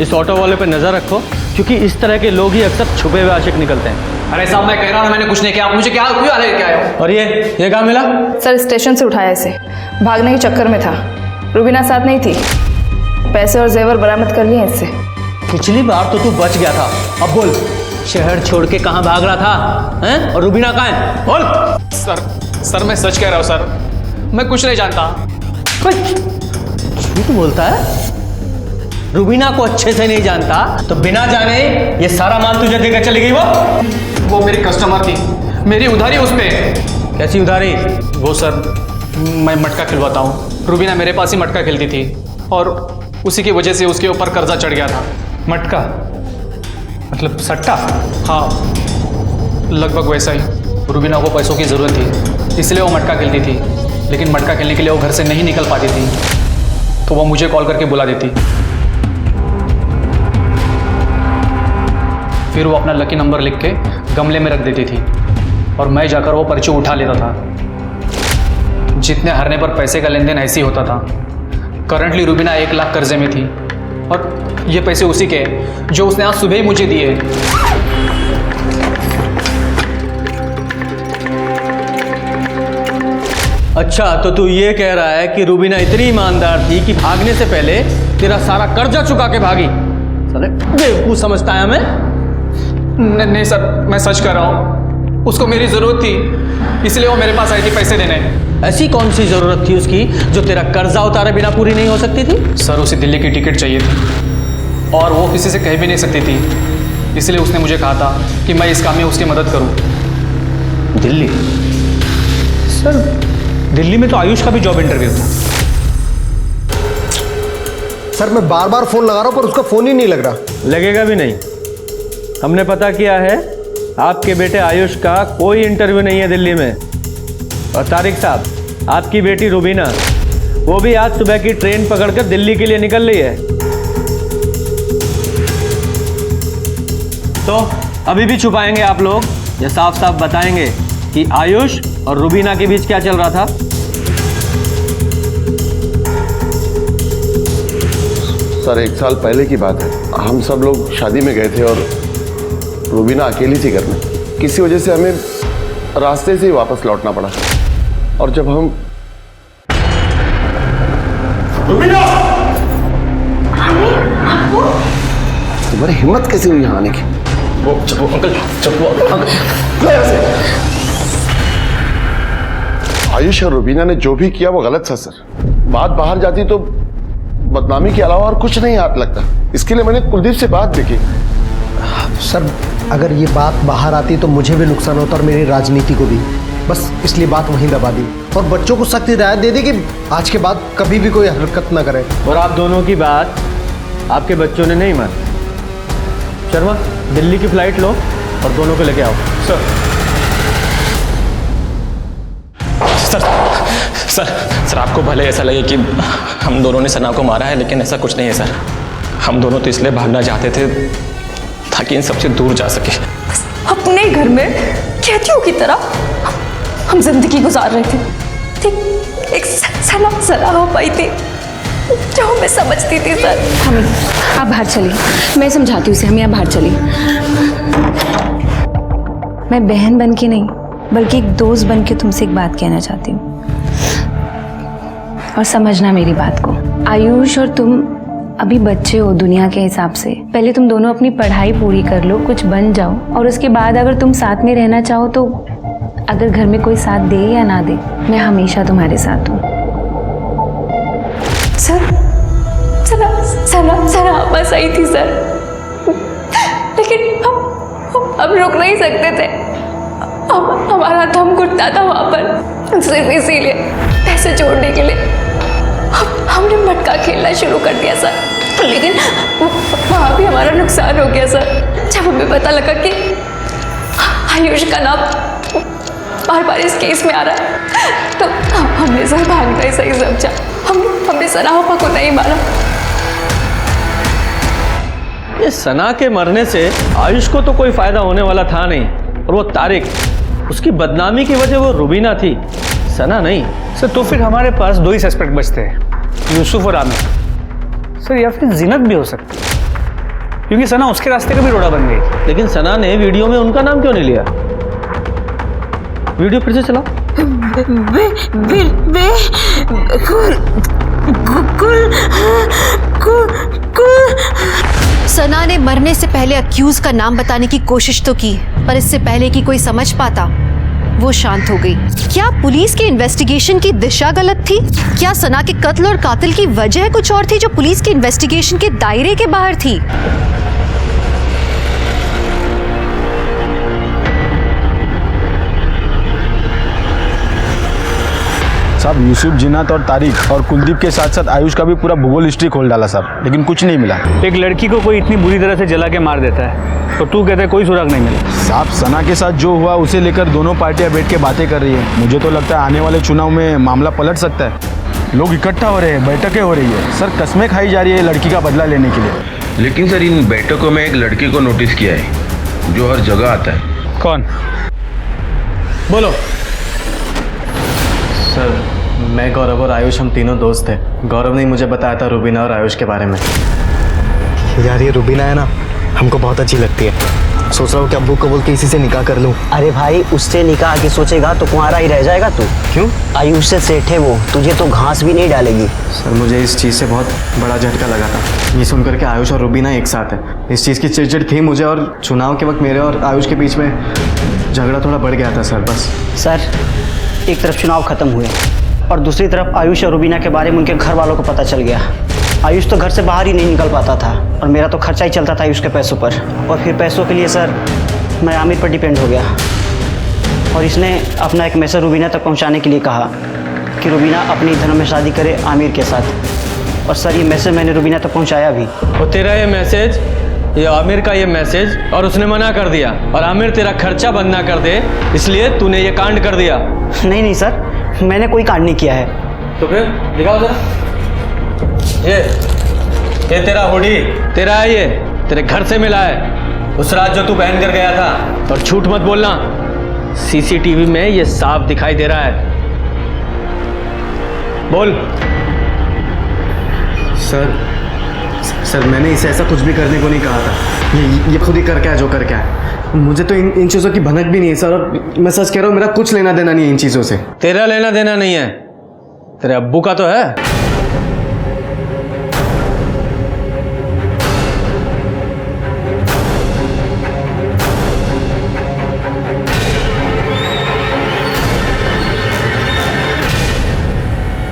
इस ऑटो वाले पे नजर रखो, क्योंकि इस तरह के लोग ही अक्सर छुपे हुए आशिक निकलते हैं। अरे साहब मैं कह रहा हूँ मैंने कुछ नहीं किया, आप मुझे क्या क्यों क्या आए हो? और ये कहाँ मिला? सर स्टेशन से उठाया इसे, भागने के चक्कर में था। रुबीना साथ नहीं थी, पैसे और जेवर बरामद कर लिए इससे। पिछली बार तो तू बच गया था, अब बोल शहर छोड़ के कहाँ भाग रहा था हैं? और रुबीना कहाँ है? बोल। सर मैं सच कह रहा हूँ सर, मैं कुछ नहीं जानता। झूठ बोलता है? रुबीना को अच्छे से नहीं जानता तो बिना जाने ये सारा माल तुझे देकर चली गई? वो मेरी कस्टमर थी, मेरी उधारी उस पे। कैसी उधारी? वो सर मैं मटका खिलवाता हूँ, रुबीना मेरे पास ही मटका खेलती थी और उसी की वजह से उसके ऊपर कर्जा चढ़ गया था। मटका मतलब सट्टा? हाँ लगभग वैसा ही। रुबीना को पैसों की ज़रूरत थी इसलिए वो मटका खेलती थी, लेकिन मटका खेलने के लिए वो घर से नहीं निकल पाती थी तो वो मुझे कॉल करके बुला देती। फिर वो अपना लकी नंबर लिख के गमले में रख देती थी और मैं जाकर वो पर्ची उठा लेता था। जितने हारने पर पैसे का लेन देन ऐसे ही होता था। करंटली रुबीना 1 लाख कर्जे में थी और ये पैसे उसी के जो उसने आज सुबह ही मुझे दिए। अच्छा तो तू ये कह रहा है कि रुबीना इतनी ईमानदार थी कि भागने से पहले तेरा सारा कर्जा चुका के भागी? साले बेवकूफ समझता है हमें? नहीं सर मैं सच कह रहा हूँ, उसको मेरी ज़रूरत थी इसलिए वो मेरे पास आई थी पैसे देने। ऐसी कौन सी ज़रूरत थी उसकी जो तेरा कर्जा उतारे बिना पूरी नहीं हो सकती थी? सर उसे दिल्ली की टिकट चाहिए थी और वो किसी से कह भी नहीं सकती थी, इसलिए उसने मुझे कहा था कि मैं इस काम में उसकी मदद करूँ। दिल्ली? सर दिल्ली में तो आयुष का भी जॉब इंटरव्यू था। सर मैं बार बार फोन लगा रहा हूं पर उसका फोन ही नहीं लग रहा। लगेगा भी नहीं। हमने पता किया है आपके बेटे आयुष का कोई इंटरव्यू नहीं है दिल्ली में। और तारिक साहब आपकी बेटी रुबीना वो भी आज सुबह की ट्रेन पकड़कर दिल्ली के लिए निकल रही है। तो अभी भी छुपाएंगे आप लोग या साफ साफ बताएंगे कि आयुष और रुबीना के बीच क्या चल रहा था? सर 1 साल पहले की बात है, हम सब लोग शादी में गए थे और रुबीना अकेली थी घर में। किसी वजह से हमें रास्ते से ही वापस लौटना पड़ा और जब हम रुबीना! तुम्हारी हिम्मत कैसे हुई यहाँ आने की? वो अंकल आयुष और रुबीना ने जो भी किया वो गलत था सर। बात बाहर जाती तो बदनामी के अलावा और कुछ नहीं हाथ लगता। इसके लिए मैंने कुलदीप से बात देखी। सर अगर ये बात बाहर आती तो मुझे भी नुकसान होता और मेरी राजनीति को भी। बस इसलिए बात वहीं दबा दी और बच्चों को सख्त हिदायत दे दी कि आज के बाद कभी भी कोई हरकत ना करें। और आप दोनों की बात आपके बच्चों ने नहीं मानी। शर्मा दिल्ली की फ्लाइट लो और दोनों को लेके आओ। सर आपको भले ऐसा लगे कि हम दोनों ने सना को मारा है, लेकिन ऐसा कुछ नहीं है सर। हम दोनों तो इसलिए भागना चाहते थे ताकि इन सबसे दूर जा सके। अपने घर में कैदियों की तरह हम जिंदगी गुजार रहे थे। एक सना हो पाई थी जो हमें समझती थी। सर हम आप बाहर चलिए, मैं समझाती हूँ उसे। हम यहाँ बाहर चलिए। मैं बहन बन के नहीं बल्कि एक दोस्त बन के तुमसे एक बात कहना चाहती हूँ और समझना मेरी बात को। आयुष और तुम अभी बच्चे हो दुनिया के हिसाब से। पहले तुम दोनों अपनी पढ़ाई पूरी कर लो, कुछ बन जाओ और उसके बाद अगर तुम साथ में रहना चाहो तो अगर घर में कोई साथ दे या ना दे मैं हमेशा तुम्हारे साथ हूँ। सना बस आई थी सर, लेकिन हम रुक नहीं सकते थे। हमारा दम घुटता था वहाँ पर। सिर्फ इसीलिए पैसे जोड़ने के लिए हमने मटका खेलना शुरू कर दिया सर। लेकिन वहाँ भी हमारा नुकसान हो गया सर। जब हमें पता लगा कि आयुष का नाम बार बार इस केस में आ रहा है तो हमने सर भागना ही सही समझा। हमने सना को नहीं मारा। ये सना के मरने से आयुष को तो कोई फायदा होने वाला था नहीं और वो तारिक उसकी बदनामी की वजह वो रुबीना थी, सना नहीं। सर तो फिर हमारे पास 2 ही सस्पेक्ट बचते हैं, यूसुफ और आमिर। सर या फिर जीनत भी हो सकती है। क्योंकि सना उसके रास्ते का भी रोड़ा बन गई। लेकिन सना ने वीडियो में उनका नाम क्यों नहीं लिया? वीडियो फिर से चलाओ। सना ने मरने से पहले अक्यूज का नाम बताने की कोशिश तो की, पर इससे पहले कि कोई समझ पाता वो शांत हो गई। क्या पुलिस की इन्वेस्टिगेशन की दिशा गलत थी? क्या सना के कत्ल और कातिल की वजह कुछ और थी जो पुलिस की इन्वेस्टिगेशन के दायरे के बाहर थी? साहब यूसुफ, जिन्नात और तारिक और कुलदीप के साथ साथ आयुष का भी पूरा भूगोल हिस्ट्री खोल डाला साहब, लेकिन कुछ नहीं मिला। एक लड़की को कोई इतनी बुरी तरह से जला के मार देता है तो तू कहते है कोई सुराग नहीं मिला? साहब सना के साथ जो हुआ उसे लेकर दोनों पार्टियां बैठ के बातें कर रही है। मुझे तो लगता है आने वाले चुनाव में मामला पलट सकता है। लोग इकट्ठा हो रहे हैं, बैठकें हो रही है सर, कस्में खाई जा रही है लड़की का बदला लेने के लिए। लेकिन सर इन बैठकों में एक लड़की को नोटिस किया है जो हर जगह आता है। कौन? बोलो। सर मैं, गौरव और आयुष हम तीनों दोस्त थे। गौरव ने मुझे बताया था रुबीना और आयुष के बारे में। यार ये रुबीना है ना, हमको बहुत अच्छी लगती है। सोच रहा हूँ कि अब्बू को बोल के इसी से निकाह कर लूँ। अरे भाई उससे निकाह के सोचेगा तो कुंवारा ही रह जाएगा तू। क्यों? आयुष से सेठ है वो, तुझे तो घास भी नहीं डालेगी। सर मुझे इस चीज़ से बहुत बड़ा झटका लगा था, ये सुनकर के आयुष और रुबीना एक साथ है। इस चीज़ की चिड़चिड़ थी मुझे, और चुनाव के वक्त मेरे और आयुष के बीच में झगड़ा थोड़ा बढ़ गया था सर, बस। सर एक तरफ चुनाव खत्म हुए और दूसरी तरफ आयुष और रुबीना के बारे में उनके घर वालों को पता चल गया। आयुष तो घर से बाहर ही नहीं निकल पाता था और मेरा तो खर्चा ही चलता था आयुष के पैसों पर। और फिर पैसों के लिए सर मैं आमिर पर डिपेंड हो गया और इसने अपना एक मैसेज रुबीना तक पहुंचाने के लिए कहा कि रुबीना अपनी धर्म में शादी करे आमिर के साथ। और सर ये मैसेज मैंने रुबीना तक पहुंचाया भी। और तेरा ये मैसेज, ये आमिर का ये मैसेज, और उसने मना कर दिया, और आमिर तेरा खर्चा बंद ना कर दे इसलिए तूने ये कांड कर दिया। नहीं नहीं सर, मैंने कोई कांड नहीं किया है। तो फिर दिखाओ जरा। ये तेरा हुडी तेरा है, ये तेरे घर से मिला है उस रात जो तू पहन कर गया था। और झूठ मत बोलना, सीसीटीवी में ये साफ दिखाई दे रहा है। बोल। सर मैंने इसे ऐसा कुछ भी करने को नहीं कहा था। ये खुद ही कर क्या जो कर क्या है। मुझे तो इन चीज़ों की भनक भी नहीं है सर, और मैं सच कह रहा हूँ मेरा कुछ लेना देना नहीं है इन चीज़ों से। तेरा लेना देना नहीं है, तेरे अब्बू का तो है।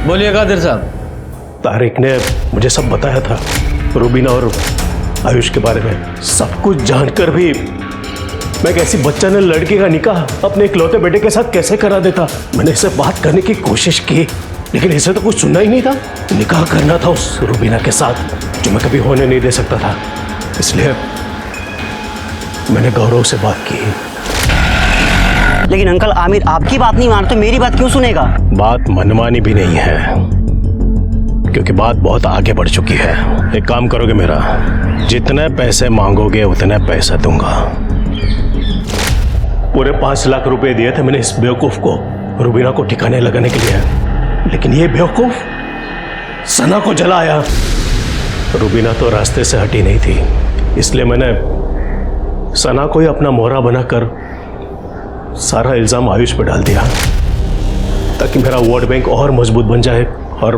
बोलिए कादिर साहब। तारिक ने मुझे सब बताया था, रुबीना और आयुष के बारे में। सब कुछ जानकर भी मैं एक ऐसी बच्चा ने लड़की का निकाह अपने इकलौते बेटे के साथ कैसे करा देता। मैंने इससे बात करने की कोशिश की लेकिन इसे तो कुछ सुनना ही नहीं था। निकाह करना था उस रुबीना के साथ जो मैं कभी होने नहीं दे सकता था, इसलिए मैंने गौरव से बात की। लेकिन अंकल आमिर आपकी बात नहीं मान तो मेरी बात क्यों सुनेगा? बात मनमानी भी नहीं है क्योंकि बात बहुत आगे बढ़ चुकी है। एक काम करोगे मेरा, जितने पैसे मांगोगे उतने पैसे दूंगा। पूरे 5 लाख रुपए दिए थे मैंने इस बेवकूफ को रुबीना को ठिकाने लगाने के लिए, लेकिन ये बेवकूफ सना को जलाया। रुबीना तो रास्ते से हटी नहीं थी, इसलिए मैंने सना को ही अपना मोहरा बनाकर सारा इल्जाम आयुष पे डाल दिया ताकि मेरा वोट बैंक और मजबूत बन जाए और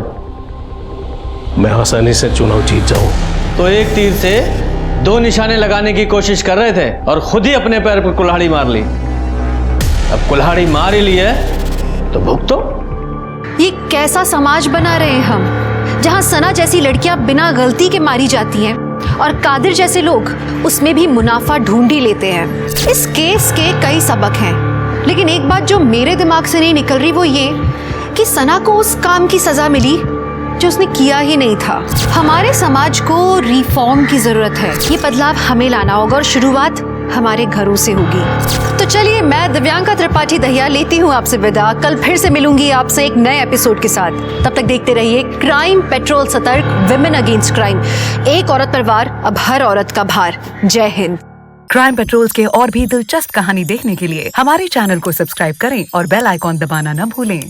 मैं आसानी से चुनाव जीत जाऊं। तो एक तीर से 2 निशाने लगाने की कोशिश कर रहे थे और खुद ही अपने पैर पर कुल्हाड़ी मार ली। अब कुल्हाड़ी मार ही ली है तो भुगतो। ये कैसा समाज बना रहे हैं हम, जहां सना जैसी लड़कियां बिना गलती के मारी जाती हैं और कादिर जैसे लोग उसमें भी मुनाफा ढूंढ ही लेते हैं। इस केस के कई सबक हैं, लेकिन एक बात जो मेरे दिमाग से नहीं निकल रही वो ये कि सना को उस काम की सजा मिली जो उसने किया ही नहीं था। हमारे समाज को रिफॉर्म की जरूरत है, ये बदलाव हमें लाना होगा और शुरुआत हमारे घरों से होगी। तो चलिए, मैं दिव्यांका त्रिपाठी दहिया लेती हूँ आपसे विदा। कल फिर से मिलूंगी आपसे एक नए एपिसोड के साथ। तब तक देखते रहिए क्राइम पेट्रोल सतर्क, विमेन अगेंस्ट क्राइम। एक औरत पर वार, अब हर औरत का भार। जय हिंद। क्राइम पेट्रोल के और भी दिलचस्प कहानी देखने के लिए हमारे चैनल को सब्सक्राइब करें और बेल आइकॉन दबाना न भूलें।